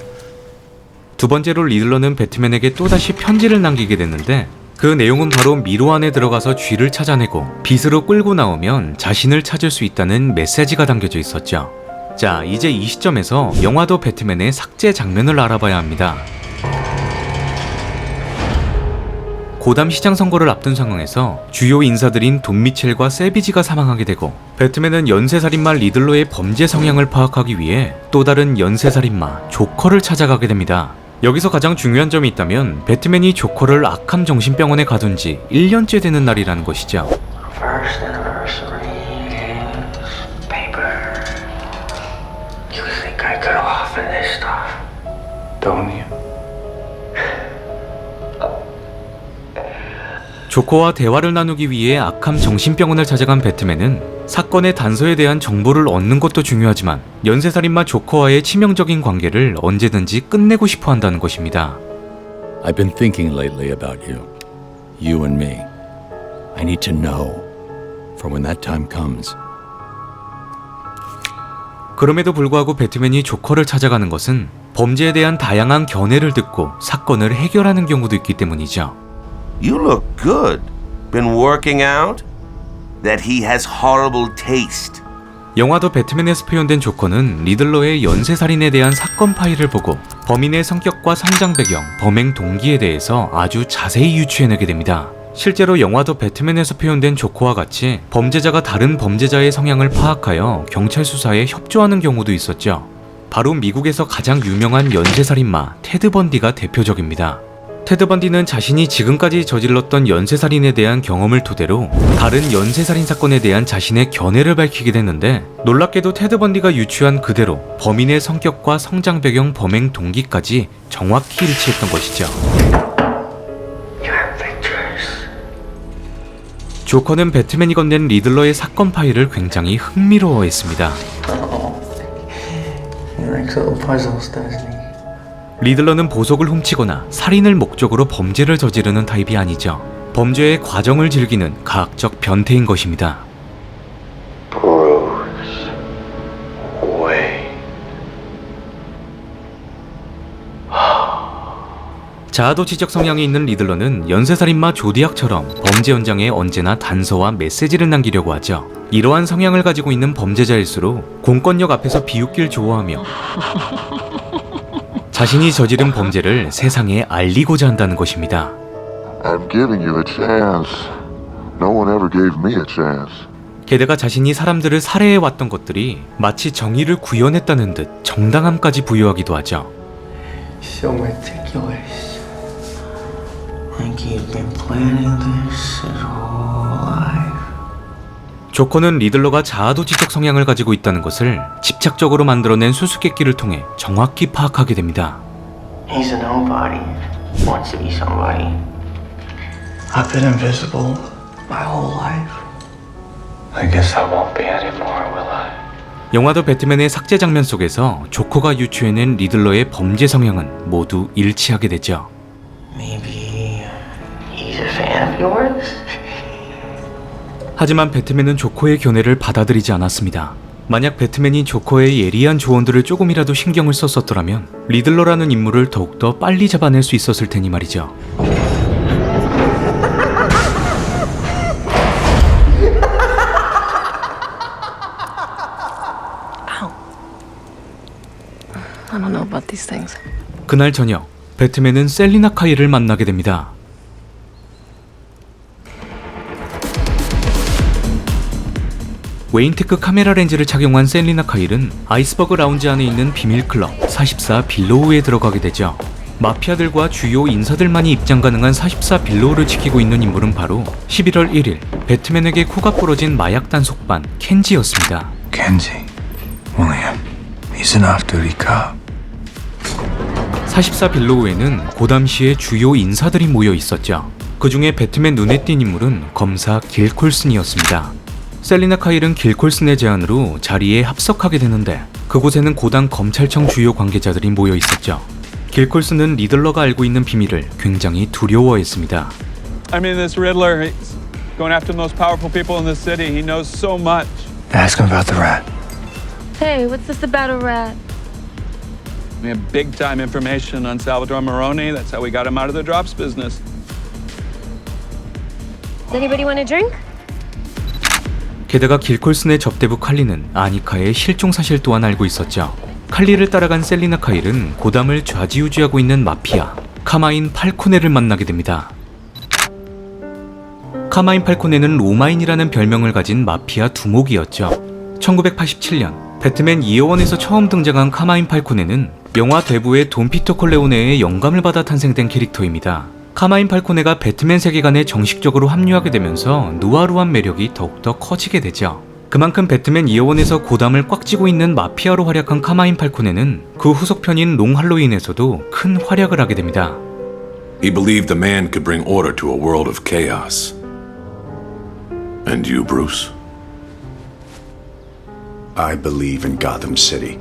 A: 두 번째로 리들러는 배트맨에게 또다시 편지를 남기게 됐는데 그 내용은 바로 미로 안에 들어가서 쥐를 찾아내고 빛으로 끌고 나오면 자신을 찾을 수 있다는 메시지가 담겨져 있었죠. 자, 이제 이 시점에서 영화 더 배트맨의 삭제 장면을 알아봐야 합니다. 고담 시장 선거를 앞둔 상황에서 주요 인사들인 돈 미첼과 세비지가 사망하게 되고 배트맨은 연쇄살인마 리들러의 범죄 성향을 파악하기 위해 또 다른 연쇄살인마 조커를 찾아가게 됩니다. 여기서 가장 중요한 점이 있다면 배트맨이 조커를 아캄 정신병원에 가둔 지 1년째 되는 날이라는 것이죠.
W: First anniversary games, paper. You think I could offer this stuff, don't you?
A: 조커와 대화를 나누기 위해 아캄 정신병원을 찾아간 배트맨은 사건의 단서에 대한 정보를 얻는 것도 중요하지만 연쇄살인마 조커와의 치명적인 관계를 언제든지 끝내고 싶어 한다는 것입니다.
X: I've been thinking lately about you. You and me. I need to know for when that time comes.
A: 그럼에도 불구하고 배트맨이 조커를 찾아가는 것은 범죄에 대한 다양한 견해를 듣고 사건을 해결하는 경우도 있기 때문이죠.
Y: You look good. Been working out? That he has horrible taste.
A: 영화 더 배트맨에서 표현된 조커는 리들러의 연쇄살인에 대한 사건 파일을 보고 범인의 성격과 성장 배경, 범행 동기에 대해서 아주 자세히 유추해내게 됩니다. 실제로 영화 더 배트맨에서 표현된 조커와 같이 범죄자가 다른 범죄자의 성향을 파악하여 경찰 수사에 협조하는 경우도 있었죠. 바로 미국에서 가장 유명한 연쇄살인마 테드 번디가 대표적입니다. 테드 번디는 자신이 지금까지 저질렀던 연쇄살인에 대한 경험을 토대로 다른 연쇄살인 사건에 대한 자신의 견해를 밝히게 됐는데, 놀랍게도 테드 번디가 유추한 그대로 범인의 성격과 성장 배경, 범행 동기까지 정확히 일치했던 것이죠. 조커는 배트맨이 건넨 리들러의 사건 파일을 굉장히 흥미로워했습니다. 리들러는 보석을 훔치거나 살인을 목적으로 범죄를 저지르는 타입이 아니죠. 범죄의 과정을 즐기는 과학적 변태인 것입니다. 자아도취적 성향이 있는 리들러는 연쇄살인마 조디악처럼 범죄 현장에 언제나 단서와 메시지를 남기려고 하죠. 이러한 성향을 가지고 있는 범죄자일수록 공권력 앞에서 비웃길 좋아하며 자신이 저지른 범죄를 세상에 알리고자 한다는 것입니다.
Q: I'm giving you a chance. No one ever gave me a chance.
A: 게다가 자신이 사람들을 살해해왔던 것들이 마치 정의를 구현했다는 듯 정당함까지 부여하기도 하죠.
W: So meticulous. Like you've been planning this his whole life.
A: 조커는 리들러가 자아도취적 성향을 가지고 있다는 것을 집착적으로 만들어낸 수수께끼를 통해 정확히 파악하게 됩니다.
W: He's a nobody. Wants to be somebody. I've been invisible my whole life. I guess I won't be anymore, will I?
A: 영화 더 배트맨의 삭제 장면 속에서 조커가 유추해낸 리들러의 범죄 성향은 모두 일치하게 되죠.
W: Maybe he's a fan of yours?
A: 하지만 배트맨은 조커의 견해를 받아들이지 않았습니다. 만약 배트맨이 조커의 예리한 조언들을 조금이라도 신경을 썼었더라면 리들러라는 인물을 더욱더 빨리 잡아낼 수 있었을 테니 말이죠.
C: I don't know about these things.
A: 그날 저녁, 배트맨은 셀리나 카일을 만나게 됩니다. 웨인테크 카메라 렌즈를 착용한 셀리나 카일은 아이스버그 라운지 안에 있는 비밀 클럽 44 빌로우에 들어가게 되죠. 마피아들과 주요 인사들만이 입장 가능한 44 빌로우를 지키고 있는 인물은 바로 11월 1일 배트맨에게 코가 부러진 마약 단속반 켄지였습니다.
D: Kenzie. William. He's an off-duty cop.
A: 44 빌로우에는 고담시의 주요 인사들이 모여 있었죠. 그 중에 배트맨 눈에 띈 인물은 검사 길 콜슨이었습니다. 셀리나 카일은 길 콜슨의 제안으로 자리에 합석하게 되는데 그곳에는 고담 검찰청 주요 관계자들이 모여 있었죠. 길 콜슨은 리들러가 알고 있는 비밀을 굉장히 두려워했습니다.
B: I mean, this Riddler, he's going after the most powerful people in the city. He knows so much.
D: Ask him about the rat.
C: Hey, what's this about a rat?
B: We have big-time information on Salvador Maroni. That's how we got him out of the drops business.
C: Does anybody want a drink?
A: 게다가 길 콜슨의 접대부 칼리는 아니카의 실종 사실 또한 알고 있었죠. 칼리를 따라간 셀리나 카일은 고담을 좌지우지하고 있는 마피아 카마인 팔코네를 만나게 됩니다. 카마인 팔코네는 로마인이라는 별명을 가진 마피아 두목이었죠. 1987년 배트맨 이어원에서 처음 등장한 카마인 팔코네는 영화 대부의 돈 피터 콜레오네의 영감을 받아 탄생된 캐릭터입니다. 카마인 팔코네가 배트맨 세계관에 정식적으로 합류하게 되면서 누아르한 매력이 더욱더 커지게 되죠. 그만큼 배트맨 이어원에서 고담을 꽉 쥐고 있는 마피아로 활약한 카마인 팔코네는 그 후속편인 롱 할로윈에서도 큰 활약을 하게 됩니다.
E: He believed the man could bring order to a world of chaos. And you, Bruce?
K: I believe in Gotham City.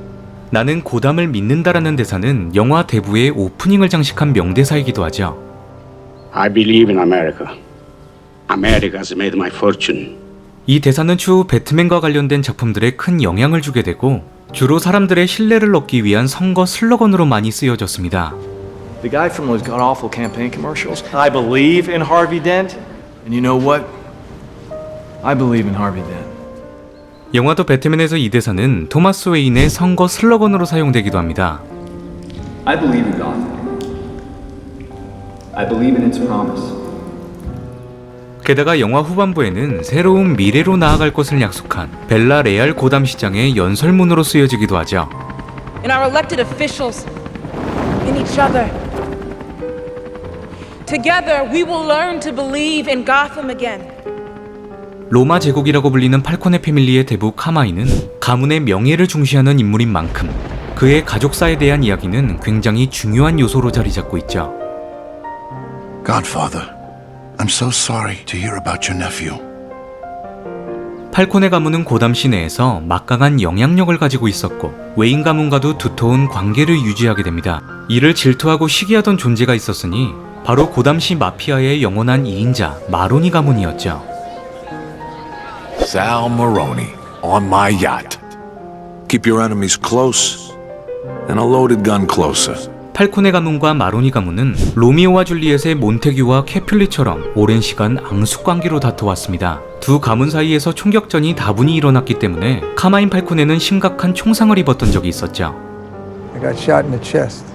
A: 나는 고담을 믿는다라는 대사는 영화 대부의 오프닝을 장식한 명대사이기도 하죠.
H: I believe in America. America has made my fortune.
A: 이 대사는 추후 배트맨과 관련된 작품들에 큰 영향을 주게 되고 주로 사람들의 신뢰를 얻기 위한 선거 슬로건으로 많이 쓰여졌습니다.
M: The guy from those god-awful campaign commercials. I believe in Harvey Dent. And you know what? I believe in Harvey Dent.
A: 영화 더 배트맨에서 이 대사는 토마스 웨인의 선거 슬로건으로 사용되기도 합니다.
N: I believe in Gotham. I believe in its promise.
A: 게다가 영화 후반부에는 새로운 미래로 나아갈 것을 약속한 벨라 레알 고담 시장의 연설문으로 쓰여지기도 하죠.
R: In our elected officials, in each other.
F: Together, we will learn to believe in Gotham again.
A: 로마 제국이라고 불리는 팔코네 패밀리의 대부 카마인은 가문의 명예를 중시하는 인물인 만큼 그의 가족사에 대한 이야기는 굉장히 중요한 요소로 자리 잡고 있죠.
J: Godfather, I'm so sorry to hear about your nephew.
A: 팔코네 가문은 고담 시내에서 막강한 영향력을 가지고 있었고 웨인 가문과도 두터운 관계를 유지하게 됩니다. 이를 질투하고 시기하던 존재가 있었으니 바로 고담시 마피아의 영원한 2인자 마로니 가문이었죠.
E: Sal Maroni on my yacht. Keep your enemies close and a loaded gun closer.
A: 팔코네 가문과 마로니 가문은 로미오와 줄리엣의 몬테규와 캐퓰리처럼 오랜 시간 앙숙 관계로 다퉈왔습니다. 두 가문 사이에서 총격전이 다분히 일어났기 때문에 카마인 팔코네는 심각한 총상을 입었던 적이 있었죠.
O: I got shot in the chest.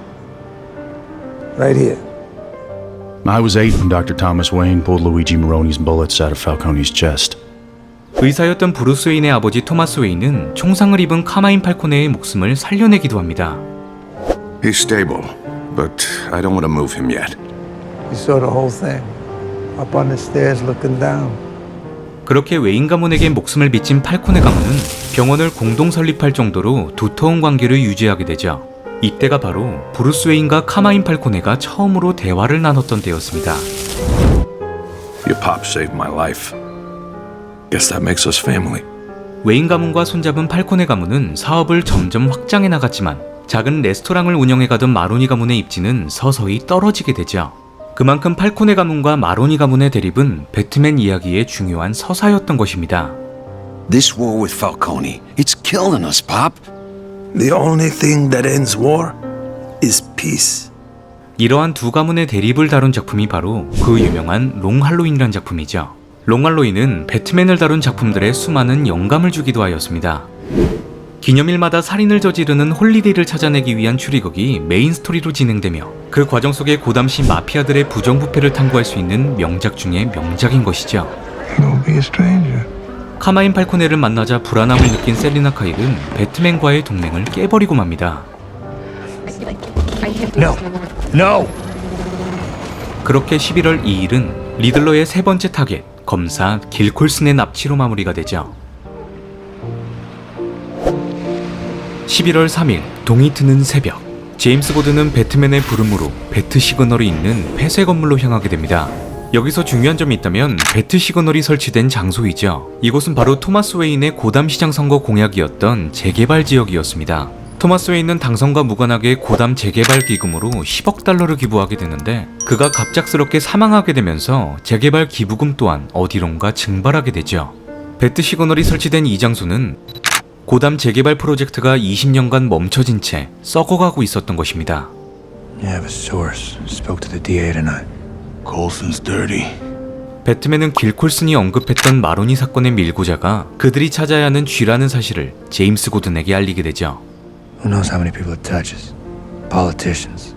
O: Right here.
X: I was 8 when Dr. Thomas Wayne pulled Luigi Maroni's bullets out of Falcone's chest.
A: 의사였던 브루스 웨인의 아버지 토마스 웨인은 총상을 입은 카마인 팔코네의 목숨을 살려내기도 합니다.
E: He's stable, but I don't want to move him yet.
O: You saw the whole thing. Up on the stairs looking down.
A: 그렇게 웨인 가문에게 목숨을 빚진 팔코네 가문은 병원을 공동 설립할 정도로 두터운 관계를 유지하게 되죠. 이때가 바로 브루스 웨인과 카마인 팔코네가 처음으로 대화를 나눴던 때였습니다.
E: Your pop saved my life. Guess that makes us family.
A: 웨인 가문과 손잡은 팔코네 가문은 사업을 점점 확장해 나갔지만 작은 레스토랑을 운영해가던 마로니 가문의 입지는 서서히 떨어지게 되죠. 그만큼 팔코네 가문과 마로니 가문의 대립은 배트맨 이야기의 중요한 서사였던 것입니다.
J: This war with Falcone, it's killing us, Pop. The only thing that ends war is peace.
A: 이러한 두 가문의 대립을 다룬 작품이 바로 그 유명한 롱 할로윈이란 작품이죠. 롱 할로윈은 배트맨을 다룬 작품들에 수많은 영감을 주기도 하였습니다. 기념일마다 살인을 저지르는 홀리데이를 찾아내기 위한 추리극이 메인 스토리로 진행되며 그 과정 속에 고담시 마피아들의 부정부패를 탐구할 수 있는 명작 중의 명작인 것이죠.
O: Don't be a stranger.
A: 카마인 팔코네를 만나자 불안함을 느낀 셀리나 카일은 배트맨과의 동맹을 깨버리고 맙니다.
O: No. No.
A: 그렇게 11월 2일은 리들러의 세 번째 타겟, 검사 길 콜슨의 납치로 마무리가 되죠. 11월 3일 동이 트는 새벽, 제임스 고든은 배트맨의 부름으로 배트 시그널이 있는 폐쇄 건물로 향하게 됩니다. 여기서 중요한 점이 있다면 배트 시그널이 설치된 장소이죠. 이곳은 바로 토마스 웨인의 고담 시장 선거 공약이었던 재개발 지역이었습니다. 토마스 웨인은 당선과 무관하게 고담 재개발 기금으로 10억 달러를 기부하게 되는데 그가 갑작스럽게 사망하게 되면서 재개발 기부금 또한 어디론가 증발하게 되죠. 배트 시그널이 설치된 이 장소는 고담 재개발 프로젝트가 20년간 멈춰진 채 썩어가고 있었던 것입니다.
D: You have a source. Spoke to the DA tonight.
J: Coulson's dirty.
A: 배트맨은 길 콜슨이 언급했던 마로니 사건의 밀고자가 그들이 찾아야 하는 쥐라는 사실을 제임스 고든에게 알리게 되죠.
D: Who knows how many people it touches? Politicians,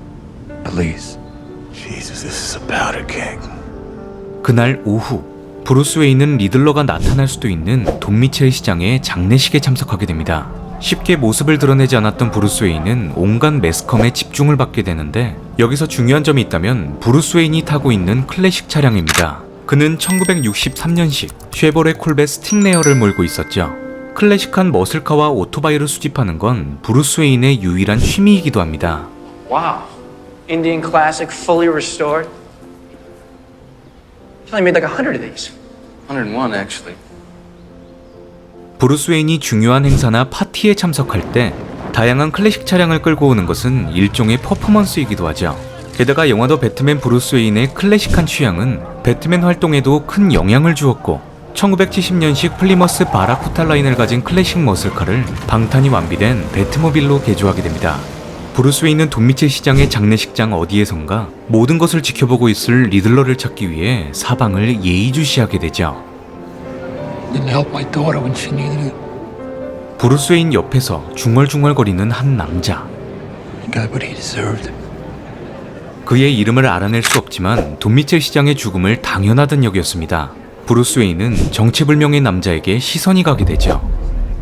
D: police.
J: Jesus, this is a powder keg.
A: 그날 오후 브루스 웨인은 리들러가 나타날 수도 있는 돈 미첼 시장의 장례식에 참석하게 됩니다. 쉽게 모습을 드러내지 않았던 브루스 웨인은 온갖 매스컴에 집중을 받게 되는데 여기서 중요한 점이 있다면 브루스 웨인이 타고 있는 클래식 차량입니다. 그는 1963년식 쉐보레 콜벳 스팅레어를 몰고 있었죠. 클래식한 머슬카와 오토바이를 수집하는 건 브루스 웨인의 유일한 취미이기도 합니다.
L: Wow. Indian classic, fully restored. He only made like 100 of these.
M: 101, actually.
A: 브루스 웨인이 중요한 행사나 파티에 참석할 때 다양한 클래식 차량을 끌고 오는 것은 일종의 퍼포먼스이기도 하죠. 게다가 영화 더 배트맨 브루스 웨인의 클래식한 취향은 배트맨 활동에도 큰 영향을 주었고 1970년식 플리머스 바라쿠타 라인을 가진 클래식 머슬카를 방탄이 완비된 배트모빌로 개조하게 됩니다. 브루스 웨인은 돈 미첼 시장의 장례식장 어디에선가 모든 것을 지켜보고 있을 리들러를 찾기 위해 사방을 예의주시하게 되죠.
D: Didn't help my daughter when she needed it.
A: 브루스 웨인 옆에서 중얼중얼거리는 한 남자.
D: He got what he deserved.
A: 그의 이름을 알아낼 수 없지만 돈 미첼 시장의 죽음을 당연하던 역이었습니다. 브루스 웨인은 정체불명의 남자에게 시선이 가게 되죠.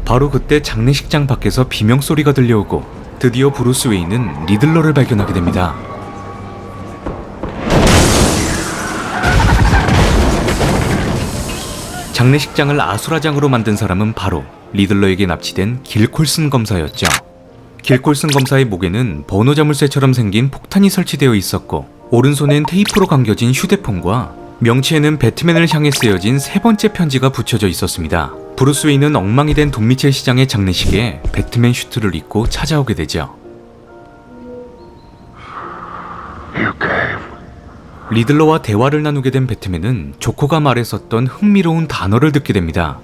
A: 바로 그때 장례식장 밖에서 비명소리가 들려오고 드디어 브루스 웨인은 리들러를 발견하게 됩니다. 장례식장을 아수라장으로 만든 사람은 바로 리들러에게 납치된 길 콜슨 검사였죠. 길 콜슨 검사의 목에는 번호 자물쇠처럼 생긴 폭탄이 설치되어 있었고 오른손엔 테이프로 감겨진 휴대폰과 명치에는 배트맨을 향해 쓰여진 세 번째 편지가 붙여져 있었습니다. 브루스 웨인은 엉망이 된 돈 미첼 시장의 장례식에 배트맨 슈트를 입고 찾아오게 되죠. 리들러와 대화를 나누게 된 배트맨은 조커가 말했었던 흥미로운 단어를 듣게 됩니다.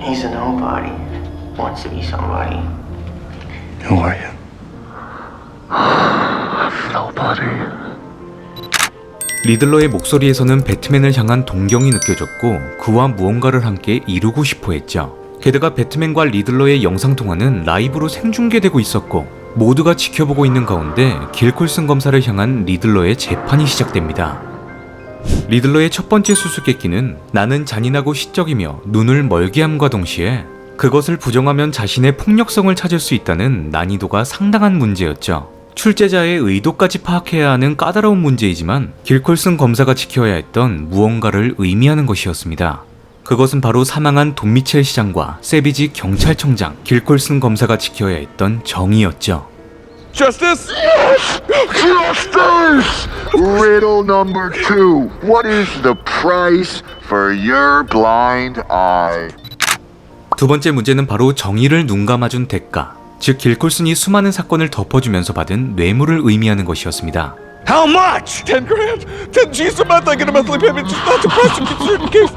W: He's a nobody. Wants to be somebody.
D: Who are you? Nobody.
A: 리들러의 목소리에서는 배트맨을 향한 동경이 느껴졌고 그와 무언가를 함께 이루고 싶어 했죠. 게다가 배트맨과 리들러의 영상통화는 라이브로 생중계되고 있었고 모두가 지켜보고 있는 가운데 길 콜슨 검사를 향한 리들러의 재판이 시작됩니다. 리들러의 첫 번째 수수께끼는 나는 잔인하고 시적이며 눈을 멀게 함과 동시에 그것을 부정하면 자신의 폭력성을 찾을 수 있다는 난이도가 상당한 문제였죠. 출제자의 의도까지 파악해야 하는 까다로운 문제이지만 길 콜슨 검사가 지켜야 했던 무언가를 의미하는 것이었습니다. 그것은 바로 사망한 돈 미첼 시장과 세비지 경찰청장 길 콜슨 검사가 지켜야 했던 정의였죠.
B: Justice?
G: Justice! Riddle number 2. What is the price for your blind eye?
A: 두 번째 문제는 바로 정의를 눈감아준 대가, 즉 길 콜슨이 수많은 사건을 덮어주면서 받은 뇌물을 의미하는 것이었습니다.
B: How much? 10 grand? 10 G's a month. I get a monthly payment just not to prosecute certain case.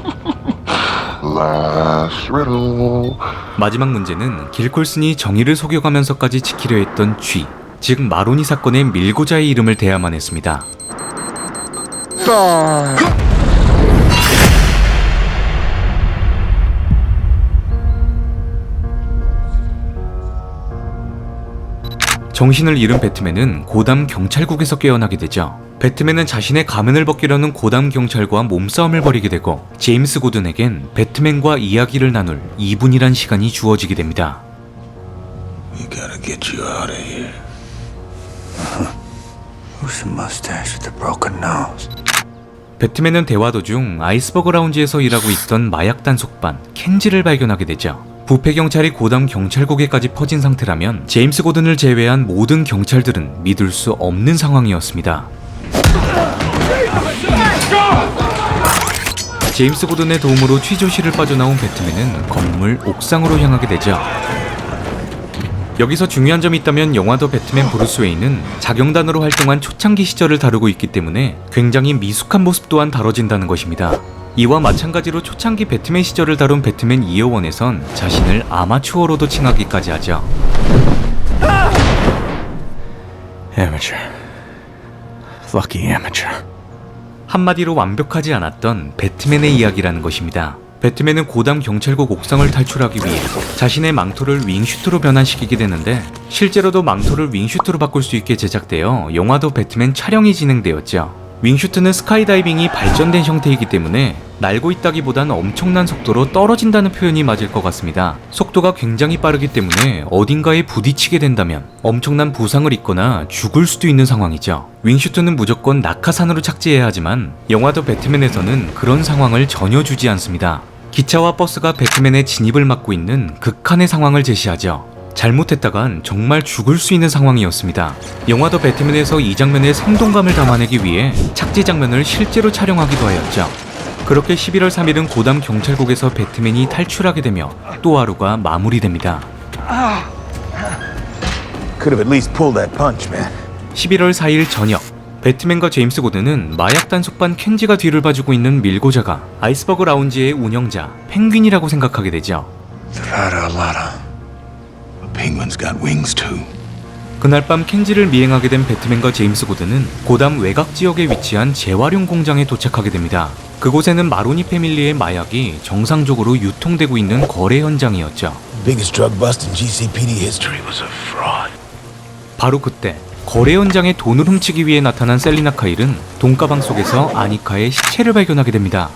G: Last riddle.
A: 마지막 문제는 길 콜슨이 정의를 속여가면서까지 지키려 했던 쥐, 즉 마로니 사건의 밀고자의 이름을 대야만 했습니다. 정신을 잃은 배트맨은 고담 경찰국에서 깨어나게 되죠. 배트맨은 자신의 가면을 벗기려는 고담 경찰과 몸싸움을 벌이게 되고 제임스 고든에겐 배트맨과 이야기를 나눌 2분이란 시간이 주어지게 됩니다.
J: We gotta get you out of here.
D: Who's the mustache with the broken nose?
A: 배트맨은 대화 도중 아이스버그 라운지에서 일하고 있던 마약 단속반 켄지를 발견하게 되죠. 부패 경찰이 고담 경찰국에까지 퍼진 상태라면 제임스 고든을 제외한 모든 경찰들은 믿을 수 없는 상황이었습니다. 제임스 고든의 도움으로 취조실을 빠져나온 배트맨은 건물 옥상으로 향하게 되죠. 여기서 중요한 점이 있다면 영화 더 배트맨 브루스 웨인은 자경단으로 활동한 초창기 시절을 다루고 있기 때문에 굉장히 미숙한 모습 또한 다뤄진다는 것입니다. 이와 마찬가지로 초창기 배트맨 시절을 다룬 배트맨 이어 1에선 자신을 아마추어로도 칭하기까지 하죠.
K: Amateur. Lucky amateur.
A: 한마디로 완벽하지 않았던 배트맨의 이야기라는 것입니다. 배트맨은 고담 경찰국 옥상을 탈출하기 위해 자신의 망토를 윙슈트로 변환시키게 되는데 실제로도 망토를 윙슈트로 바꿀 수 있게 제작되어 영화도 배트맨 촬영이 진행되었죠. 윙슈트는 스카이다이빙이 발전된 형태이기 때문에 날고 있다기보단 엄청난 속도로 떨어진다는 표현이 맞을 것 같습니다. 속도가 굉장히 빠르기 때문에 어딘가에 부딪히게 된다면 엄청난 부상을 입거나 죽을 수도 있는 상황이죠. 윙슈트는 무조건 낙하산으로 착지해야 하지만 영화 더 배트맨에서는 그런 상황을 전혀 주지 않습니다. 기차와 버스가 배트맨의 진입을 막고 있는 극한의 상황을 제시하죠. 잘못했다간 정말 죽을 수 있는 상황이었습니다. 영화 더 배트맨에서 이 장면의 생동감을 담아내기 위해 착지 장면을 실제로 촬영하기도 하였죠. 그렇게 11월 3일은 고담 경찰국에서 배트맨이 탈출하게 되며 또 하루가 마무리됩니다.
K: Could have at least pulled that punch, man.
A: 11월 4일 저녁, 배트맨과 제임스 고든은 마약 단속반 켄지가 뒤를 봐주고 있는 밀고자가 아이스버그 라운지의 운영자 펭귄이라고 생각하게 되죠.
J: Penguins got wings too.
A: 그날 밤 켄지를 미행하게 된 배트맨과 제임스 고든은 고담 외곽 지역에 위치한 재활용 공장에 도착하게 됩니다. 그곳에는 마로니 패밀리의 마약이 정상적으로 유통되고 있는 거래 현장이었죠.
J: Biggest drug bust in GCPD history was a fraud.
A: 바로 그때 거래 현장에 돈을 훔치기 위해 나타난 셀리나 카일은 돈가방 속에서 아니카의 시체를 발견하게 됩니다.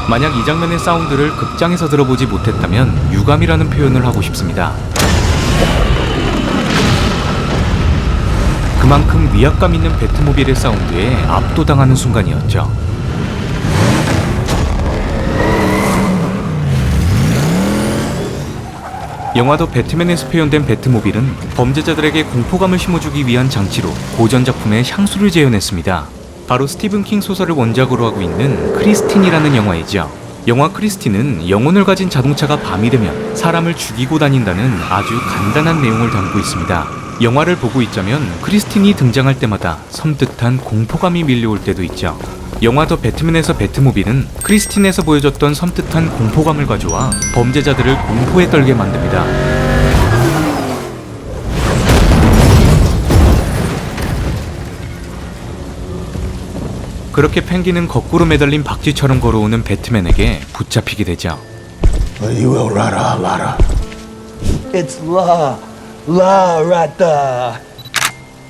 A: 만약 이 장면의 사운드를 극장에서 들어보지 못했다면 유감이라는 표현을 하고 싶습니다. 그만큼 위압감 있는 배트모빌의 사운드에 압도당하는 순간이었죠. 영화 더 배트맨에서 표현된 배트모빌은 범죄자들에게 공포감을 심어주기 위한 장치로 고전 작품에 향수를 재현했습니다. 바로 스티븐 킹 소설을 원작으로 하고 있는 크리스틴이라는 영화이죠. 영화 크리스틴은 영혼을 가진 자동차가 밤이 되면 사람을 죽이고 다닌다는 아주 간단한 내용을 담고 있습니다. 영화를 보고 있자면 크리스틴이 등장할 때마다 섬뜩한 공포감이 밀려올 때도 있죠. 영화 더 배트맨에서 배트모빌은 크리스틴에서 보여줬던 섬뜩한 공포감을 가져와 범죄자들을 공포에 떨게 만듭니다. 그렇게 펭귄은 거꾸로 매달린 박쥐처럼 걸어오는 배트맨에게 붙잡히게 되죠.
J: You will rata, Lara. It's La Rata.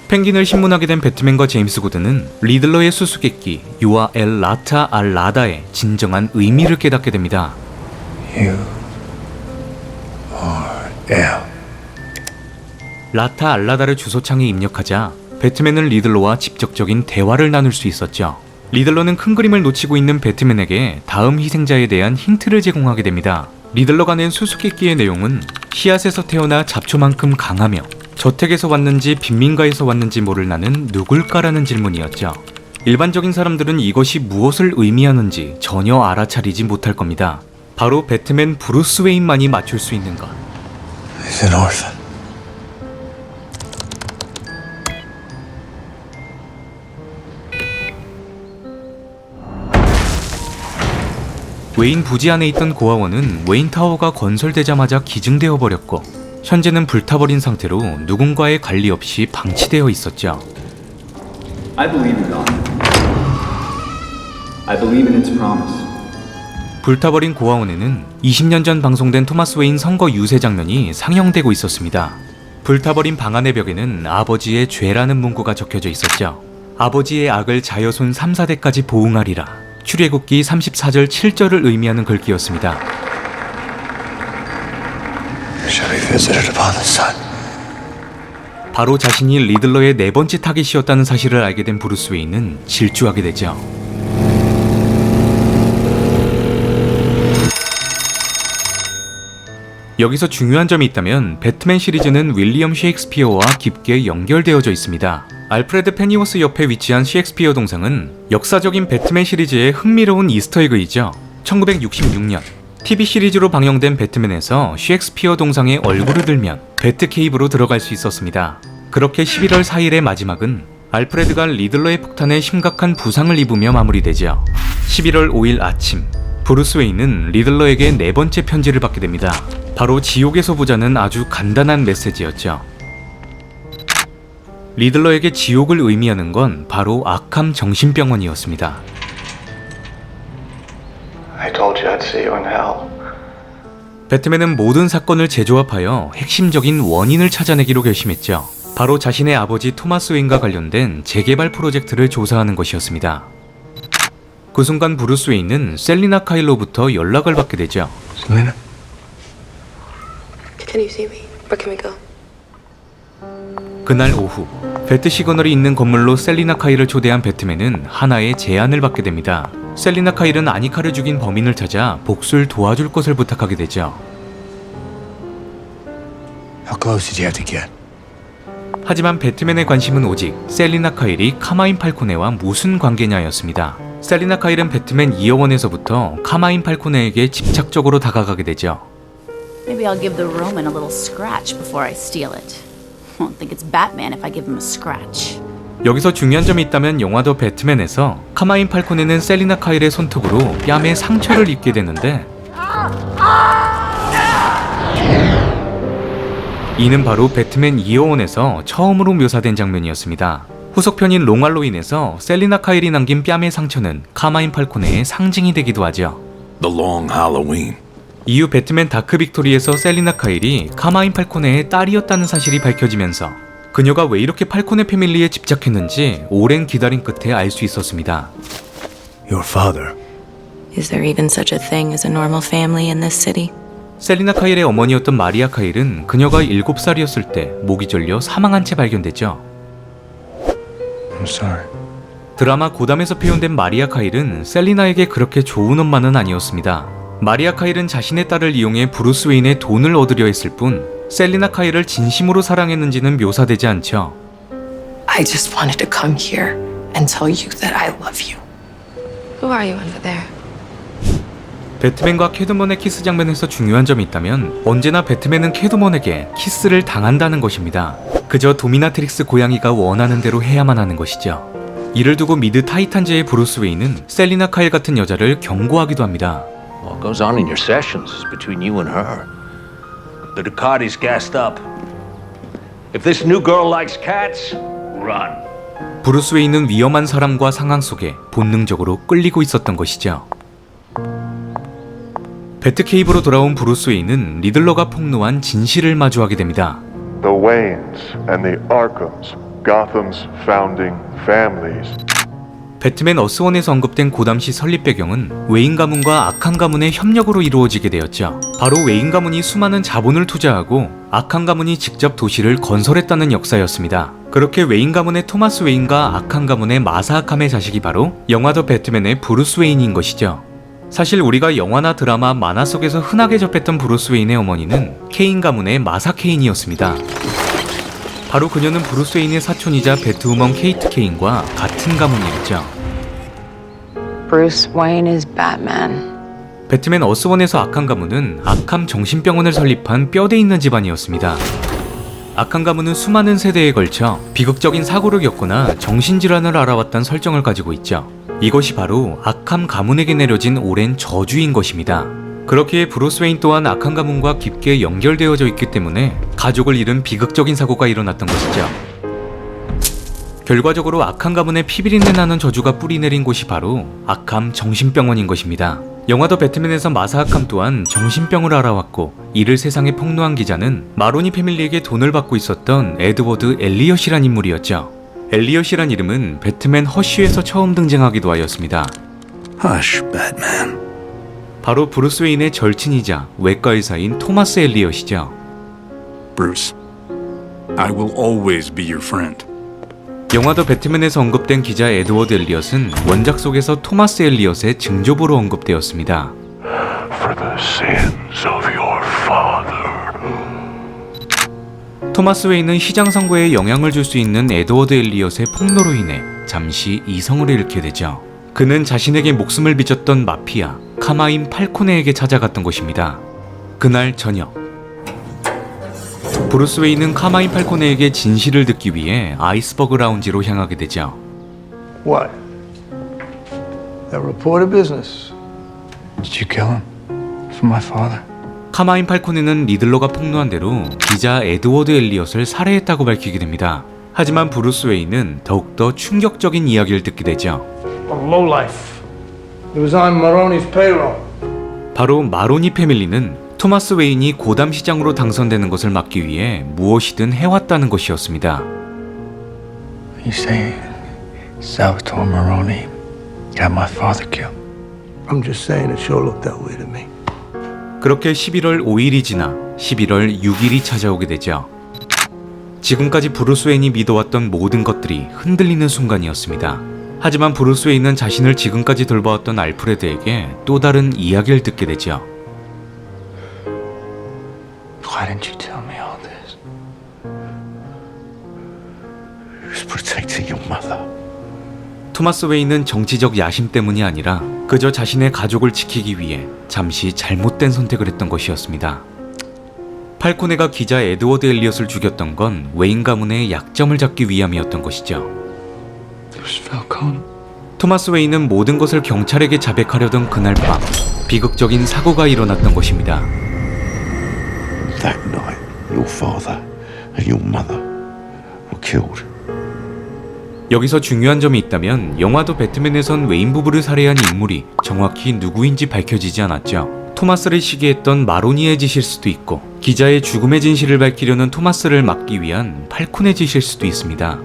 A: 펭귄을 신문하게 된 배트맨과 제임스 고든은 리들러의 수수께끼 유아 엘 라타 알 라다의 진정한 의미를 깨닫게 됩니다.
D: You are L.
A: 라타 알라다를 주소창에 입력하자 배트맨은 리들러와 직접적인 대화를 나눌 수 있었죠. 리들러는 큰 그림을 놓치고 있는 배트맨에게 다음 희생자에 대한 힌트를 제공하게 됩니다. 리들러가 낸 수수께끼의 내용은 씨앗에서 태어나 잡초만큼 강하며 저택에서 왔는지 빈민가에서 왔는지 모를 나는 누굴까라는 질문이었죠. 일반적인 사람들은 이것이 무엇을 의미하는지 전혀 알아차리지 못할 겁니다. 바로 배트맨 브루스 웨인만이 맞출 수 있는 것.
D: He's an orphan.
A: 웨인 부지 안에 있던 고아원은 웨인 타워가 건설되자마자 기증되어 버렸고 현재는 불타버린 상태로 누군가의 관리 없이 방치되어 있었죠.
N: I believe in God. I believe in its promise.
A: 불타버린 고아원에는 20년 전 방송된 토마스 웨인 선거 유세 장면이 상영되고 있었습니다. 불타버린 방 안의 벽에는 아버지의 죄라는 문구가 적혀져 있었죠. 아버지의 악을 자여손 3, 4대까지 보응하리라. 출애굽기 34절 7절을 의미하는 글귀였습니다.
D: Shall be visited upon the sun.
A: 바로 자신이 리들러의 네 번째 타깃이었다는 사실을 알게 된 브루스 웨인은 질주하게 되죠. 여기서 중요한 점이 있다면 배트맨 시리즈는 윌리엄 셰익스피어와 깊게 연결되어져 있습니다. 알프레드 페니워스 옆에 위치한 셰익스피어 동상은 역사적인 배트맨 시리즈의 흥미로운 이스터에그이죠. 1966년 TV 시리즈로 방영된 배트맨에서 셰익스피어 동상에 얼굴을 들면 배트케이브로 들어갈 수 있었습니다. 그렇게 11월 4일의 마지막은 알프레드가 리들러의 폭탄에 심각한 부상을 입으며 마무리되죠. 11월 5일 아침 브루스 웨인은 리들러에게 네 번째 편지를 받게 됩니다. 바로 지옥에서 보자는 아주 간단한 메시지였죠. 리들러에게 지옥을 의미하는 건 바로 아캄 정신병원이었습니다.
W: I told you I'd see you in hell.
A: 배트맨은 모든 사건을 재조합하여 핵심적인 원인을 찾아내기로 결심했죠. 바로 자신의 아버지 토마스 웨인과 관련된 재개발 프로젝트를 조사하는 것이었습니다. 그 순간 브루스 웨인은 셀리나 카일로부터 연락을 받게 되죠.
D: Selena?
C: Can you see me? Where can we go?
A: 그날 오후 배트 시그널이 있는 건물로 셀리나 카일을 초대한 배트맨은 하나의 제안을 받게 됩니다. 셀리나 카일은 아니카를 죽인 범인을 찾아 복수를 도와줄 것을 부탁하게 되죠.
D: How close did you have to get?
A: 하지만 배트맨의 관심은 오직 셀리나 카일이 카마인 팔코네와 무슨 관계냐였습니다. 셀리나 카일은 배트맨 이어원에서부터 카마인 팔코네에게 집착적으로 다가가게 되죠.
R: Maybe I'll give the Roman a little scratch before I steal it. Won't think it's Batman if I give him a scratch.
A: 여기서 중요한 점이 있다면 영화 더 배트맨에서 카마인 팔코네는 셀리나 카일의 손톱으로 뺨에 상처를 입게 되는데 이는 바로 배트맨 이어원에서 처음으로 묘사된 장면이었습니다. 후속편인 롱할로윈에서 셀리나 카일이 남긴 뺨의 상처는 카마인 팔코네의 상징이 되기도 하죠.
E: The Long Halloween.
A: 이후 배트맨 다크 빅토리에서 셀리나 카일이 카마인 팔코네의 딸이었다는 사실이 밝혀지면서 그녀가 왜 이렇게 팔코네 패밀리에 집착했는지 오랜 기다림 끝에 알 수 있었습니다.
D: Your father.
C: Is there even such a thing as a normal family in this city?
A: 셀리나 카일의 어머니였던 마리아 카일은 그녀가 7살이었을 때 목이 졸려 사망한 채 발견됐죠.
O: sorry.
A: 드라마 고담에서 표현된 마리아 카일은 셀리나에게 그렇게 좋은 엄마는 아니었습니다. 마리아 카일은 자신의 딸을 이용해 브루스 웨인의 돈을 얻으려 했을 뿐 셀리나 카일을 진심으로 사랑했는지는 묘사되지 않죠.
C: I just wanted to come here and tell you that I love you. Who are you under there?
A: 배트맨과 캐트먼의 키스 장면에서 중요한 점이 있다면 언제나 배트맨은 캐트먼에게 키스를 당한다는 것입니다. 그저 도미나트릭스 고양이가 원하는 대로 해야만 하는 것이죠. 이를 두고 미드 타이탄즈의 브루스 웨인은 셀리나 카일 같은 여자를 경고하기도 합니다.
K: What goes on in your sessions is between you and her. The Ducati's gassed up. If this new girl likes cats, run.
A: 브루스 웨인은 위험한 사람과 상황 속에 본능적으로 끌리고 있었던 것이죠. 배트케이브로 돌아온 브루스 웨인은 리들러가 폭로한 진실을 마주하게 됩니다.
G: The Waynes and the Arkhams, Gotham's founding families.
A: 배트맨 어스원에서 언급된 고담시 설립 배경은 웨인 가문과 아칸 가문의 협력으로 이루어지게 되었죠. 바로 웨인 가문이 수많은 자본을 투자하고 아칸 가문이 직접 도시를 건설했다는 역사였습니다. 그렇게 웨인 가문의 토마스 웨인과 아칸 가문의 마사 아캄의 자식이 바로 영화 더 배트맨의 브루스 웨인인 것이죠. 사실 우리가 영화나 드라마, 만화 속에서 흔하게 접했던 브루스 웨인의 어머니는 케인 가문의 마사 케인이었습니다. 바로 그녀는 브루스 웨인의 사촌이자 배트우먼 케이트 케인과 같은 가문이었죠.
C: Bruce Wayne is Batman.
A: 배트맨 어스원에서 아칸 가문은 아캄 정신병원을 설립한 뼈대 있는 집안이었습니다. 아칸 가문은 수많은 세대에 걸쳐 비극적인 사고를 겪거나 정신질환을 알아왔다는 설정을 가지고 있죠. 이것이 바로 아캄 가문에게 내려진 오랜 저주인 것입니다. 그렇기에 브루스 웨인 또한 아칸 가문과 깊게 연결되어져 있기 때문에 가족을 잃은 비극적인 사고가 일어났던 것이죠. 결과적으로 아칸 가문의 피비린내 나는 저주가 뿌리내린 곳이 바로 아캄 정신병원인 것입니다. 영화 더 배트맨에서 마사 아캄 또한 정신병을 알아왔고 이를 세상에 폭로한 기자는 마로니 패밀리에게 돈을 받고 있었던 에드워드 엘리엇이란 인물이었죠. 엘리엇이란 이름은 배트맨 허쉬에서 처음 등장하기도 하였습니다.
J: Hush, Batman.
A: 바로 브루스 웨인의 절친이자 외과 의사인 토마스 엘리엇이죠.
I: Bruce, I will always be your friend.
A: 영화 더 배트맨에서 언급된 기자 에드워드 엘리엇은 원작 속에서 토마스 엘리엇의 증조부로 언급되었습니다.
G: For the sins of your father.
A: 토마스 웨인은 시장 선거에 영향을 줄 수 있는 에드워드 엘리엇의 폭로로 인해 잠시 이성을 잃게 되죠. 그는 자신에게 목숨을 빚었던 마피아 카마인 팔코네에게 찾아갔던 것입니다. 그날 저녁 브루스 웨인은 카마인 팔코네에게 진실을 듣기 위해 아이스버그 라운지로 향하게 되죠.
O: What? That reporter business. Did you kill him? For my father?
A: 카마인 팔코네는 리들러가 폭로한 대로 기자 에드워드 엘리엇을 살해했다고 밝히게 됩니다. 하지만 브루스 웨인은 더욱더 충격적인 이야기를 듣게 되죠.
O: A lowlife. It was on Maroni's payroll.
A: 바로 마로니 패밀리는 토마스 웨인이 고담 시장으로 당선되는 것을 막기 위해 무엇이든 해왔다는 것이었습니다.
O: You say Salvatore Maroni got my father killed? I'm just saying it sure looked that way to me.
A: 그렇게 11월 5일이 지나 11월 6일이 찾아오게 되죠. 지금까지 브루스 웨인이 믿어왔던 모든 것들이 흔들리는 순간이었습니다. 하지만 브루스 웨인은 자신을 지금까지 돌봐왔던 알프레드에게 또 다른 이야기를 듣게 되죠.
O: Why didn't you tell me all this?
Q: He was protecting your mother.
A: 토마스 웨인은 정치적 야심 때문이 아니라 그저 자신의 가족을 지키기 위해 잠시 잘못된 선택을 했던 것이었습니다. 팔코네가 기자 에드워드 엘리엇을 죽였던 건 웨인 가문의 약점을 잡기 위함이었던 것이죠. 토마스 웨인은 모든 것을 경찰에게 자백하려던 그날 밤 비극적인 사고가 일어났던 것입니다.
Q: That night, your father and your mother were killed.
A: 여기서 중요한 점이 있다면 영화도 배트맨에선 웨인 부부를 살해한 인물이 정확히 누구인지 밝혀지지 않았죠. 토마스를 시기했던 마로니의 짓일 수도 있고 기자의 죽음의 진실을 밝히려는 토마스를 막기 위한 팔콘의 짓일 수도 있습니다.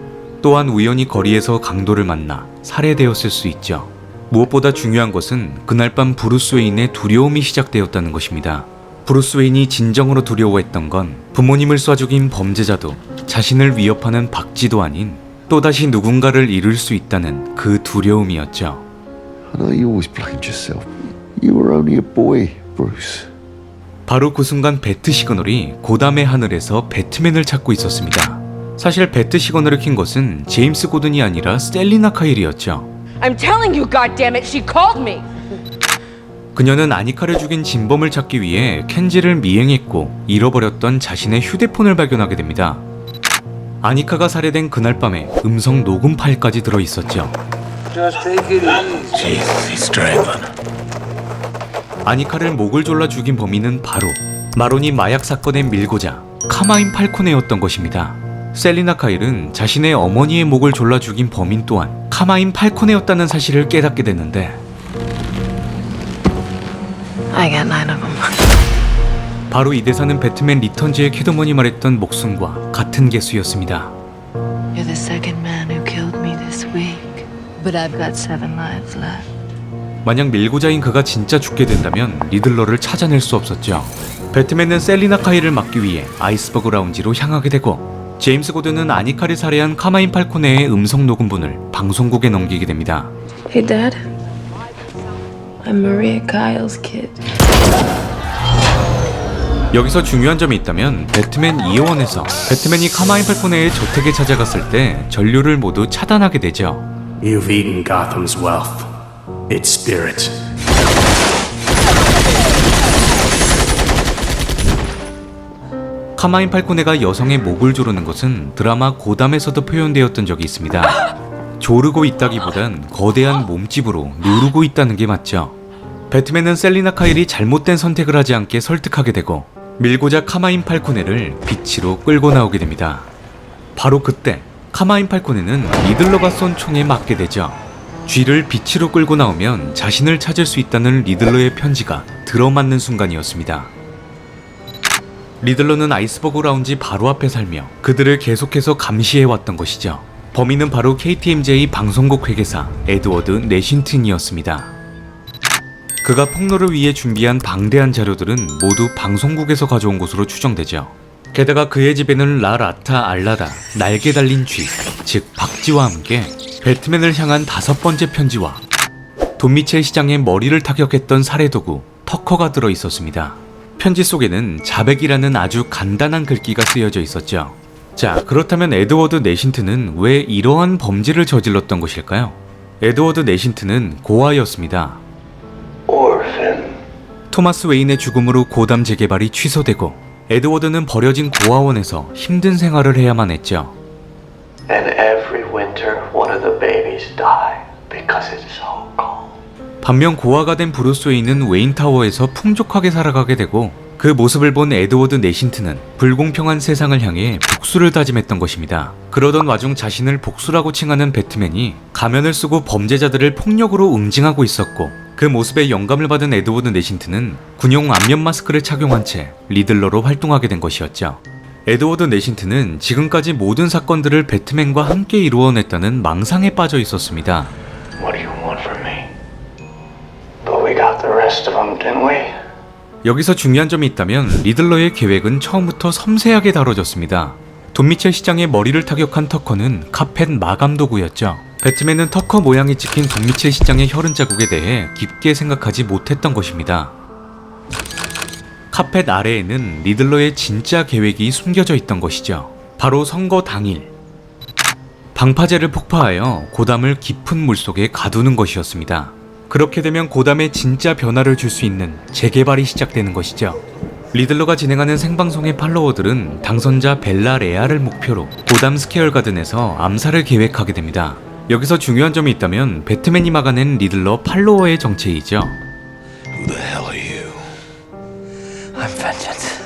A: 또한 우연히 거리에서 강도를 만나 살해되었을 수 있죠. 무엇보다 중요한 것은 그날 밤 브루스 웨인의 두려움이 시작되었다는 것입니다. 브루스 웨인이 진정으로 두려워했던 건 부모님을 쏴 죽인 범죄자도 자신을 위협하는 박쥐도 아닌 또다시 누군가를 잃을 수 있다는 그 두려움이었죠.
Q: I know you always blamed yourself. You were only a boy, Bruce.
A: 바로 그 순간 배트 시그널이 고담의 하늘에서 배트맨을 찾고 있었습니다. 사실 배트 시그널을 킨 것은 제임스 고든이 아니라 셀리나 카일이었죠.
F: I'm telling you, goddammit, she called me.
A: 그녀는 아니카를 죽인 진범을 찾기 위해 켄지를 미행했고 잃어버렸던 자신의 휴대폰을 발견하게 됩니다. 아니카가 살해된 그날 밤에 음성 녹음 파일까지 들어있었죠. 아니카를 목을 졸라 죽인 범인은 바로 마론이 마약 사건의 밀고자 카마인 팔코네였던 것입니다. 셀리나 카일은 자신의 어머니의 목을 졸라 죽인 범인 또한 카마인 팔코네였다는 사실을 깨닫게 됐는데
C: I got 9 of them.
A: 바로 이 대사는 배트맨 리턴즈의 캐드먼이 말했던 목숨과 같은 개수였습니다.
C: You're the second man who killed me this week, but I've got 7 lives left.
A: 만약 밀고자인 그가 진짜 죽게 된다면 리들러를 찾아낼 수 없었죠. 배트맨은 셀리나 카일을 막기 위해 아이스버그 라운지로 향하게 되고 제임스 고든은 아니카를 살해한 카마인 팔코네의 음성 녹음본을 방송국에 넘기게 됩니다.
C: Hey, Dad. I'm Maria Kyle's kid.
A: 여기서 중요한 점이 있다면 배트맨 2호원에서 배트맨이 카마인 팔코네의 저택에 찾아갔을 때 전류를 모두 차단하게 되죠.
I: You've eaten Gotham's wealth. Its spirit.
A: 카마인 팔코네가 여성의 목을 조르는 것은 드라마 고담에서도 표현되었던 적이 있습니다. 조르고 있다기보단 거대한 몸집으로 누르고 있다는 게 맞죠. 배트맨은 셀리나 카일이 잘못된 선택을 하지 않게 설득하게 되고 밀고자 카마인 팔코네를 빛으로 끌고 나오게 됩니다. 바로 그때 카마인 팔코네는 리들러가 쏜 총에 맞게 되죠. 쥐를 빛으로 끌고 나오면 자신을 찾을 수 있다는 리들러의 편지가 들어맞는 순간이었습니다. 리들러는 아이스버그 라운지 바로 앞에 살며 그들을 계속해서 감시해왔던 것이죠. 범인은 바로 KTMJ 방송국 회계사 에드워드 내신튼이었습니다. 그가 폭로를 위해 준비한 방대한 자료들은 모두 방송국에서 가져온 것으로 추정되죠. 게다가 그의 집에는 라라타 알라다, 날개 달린 쥐, 즉 박쥐와 함께 배트맨을 향한 5번째 편지와 돈 미첼 시장의 머리를 타격했던 살해도구 터커가 들어있었습니다. 편지 속에는 자백이라는 아주 간단한 글귀가 쓰여져 있었죠. 자, 그렇다면 에드워드 내신트는 왜 이러한 범죄를 저질렀던 것일까요? 에드워드 내신트는 고아였습니다. 토마스 웨인의 죽음으로 고담 재개발이 취소되고 에드워드는 버려진 고아원에서 힘든 생활을 해야만 했죠.
W: And every winter, one of the babies die because it's so cold.
A: 반면 고아가 된 브루스 웨인은 웨인타워에서 풍족하게 살아가게 되고 그 모습을 본 에드워드 내신트는 불공평한 세상을 향해 복수를 다짐했던 것입니다. 그러던 와중 자신을 복수라고 칭하는 배트맨이 가면을 쓰고 범죄자들을 폭력으로 응징하고 있었고 그 모습에 영감을 받은 에드워드 내신트는 군용 안면 마스크를 착용한 채 리들러로 활동하게 된 것이었죠. 에드워드 내신트는 지금까지 모든 사건들을 배트맨과 함께 이루어냈다는 망상에 빠져 있었습니다.
W: What do you want from me? But we got the rest of them, didn't we?
A: 여기서 중요한 점이 있다면 리들러의 계획은 처음부터 섬세하게 다뤄졌습니다. 돈 미첼 시장의 머리를 타격한 터커는 카펫 마감 도구였죠. 배트맨은 터커 모양이 찍힌 돈 미첼 시장의 혈흔 자국에 대해 깊게 생각하지 못했던 것입니다. 카펫 아래에는 리들러의 진짜 계획이 숨겨져 있던 것이죠. 바로 선거 당일 방파제를 폭파하여 고담을 깊은 물속에 가두는 것이었습니다. 그렇게 되면 고담에 진짜 변화를 줄 수 있는 재개발이 시작되는 것이죠. 리들러가 진행하는 생방송의 팔로워들은 당선자 벨라 레아를 목표로 고담 스퀘어 가든에서 암살을 계획하게 됩니다. 여기서 중요한 점이 있다면 배트맨이 막아낸 리들러 팔로워의 정체이죠.
Q: Who the hell are you? I'm vengeance.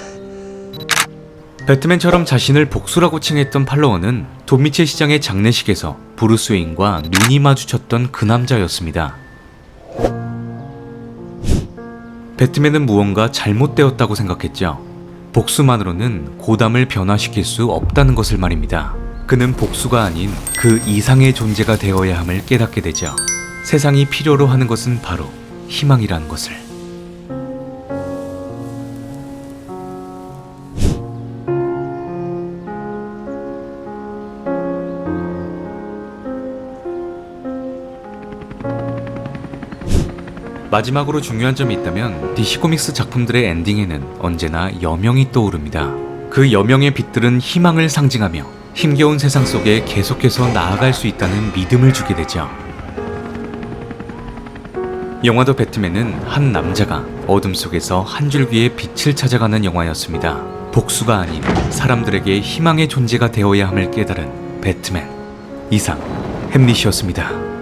A: 배트맨처럼 자신을 복수라고 칭했던 팔로워는 돈 미첼 시장의 장례식에서 브루스 웨인과 눈이 마주쳤던 그 남자였습니다. 배트맨은 무언가 잘못되었다고 생각했죠. 복수만으로는 고담을 변화시킬 수 없다는 것을 말입니다. 그는 복수가 아닌 그 이상의 존재가 되어야 함을 깨닫게 되죠. 세상이 필요로 하는 것은 바로 희망이라는 것을. 마지막으로 중요한 점이 있다면 DC 코믹스 작품들의 엔딩에는 언제나 여명이 떠오릅니다. 그 여명의 빛들은 희망을 상징하며 힘겨운 세상 속에 계속해서 나아갈 수 있다는 믿음을 주게 되죠. 영화 더 배트맨은 한 남자가 어둠 속에서 한 줄기의 빛을 찾아가는 영화였습니다. 복수가 아닌 사람들에게 희망의 존재가 되어야 함을 깨달은 배트맨. 이상 햄릿이었습니다.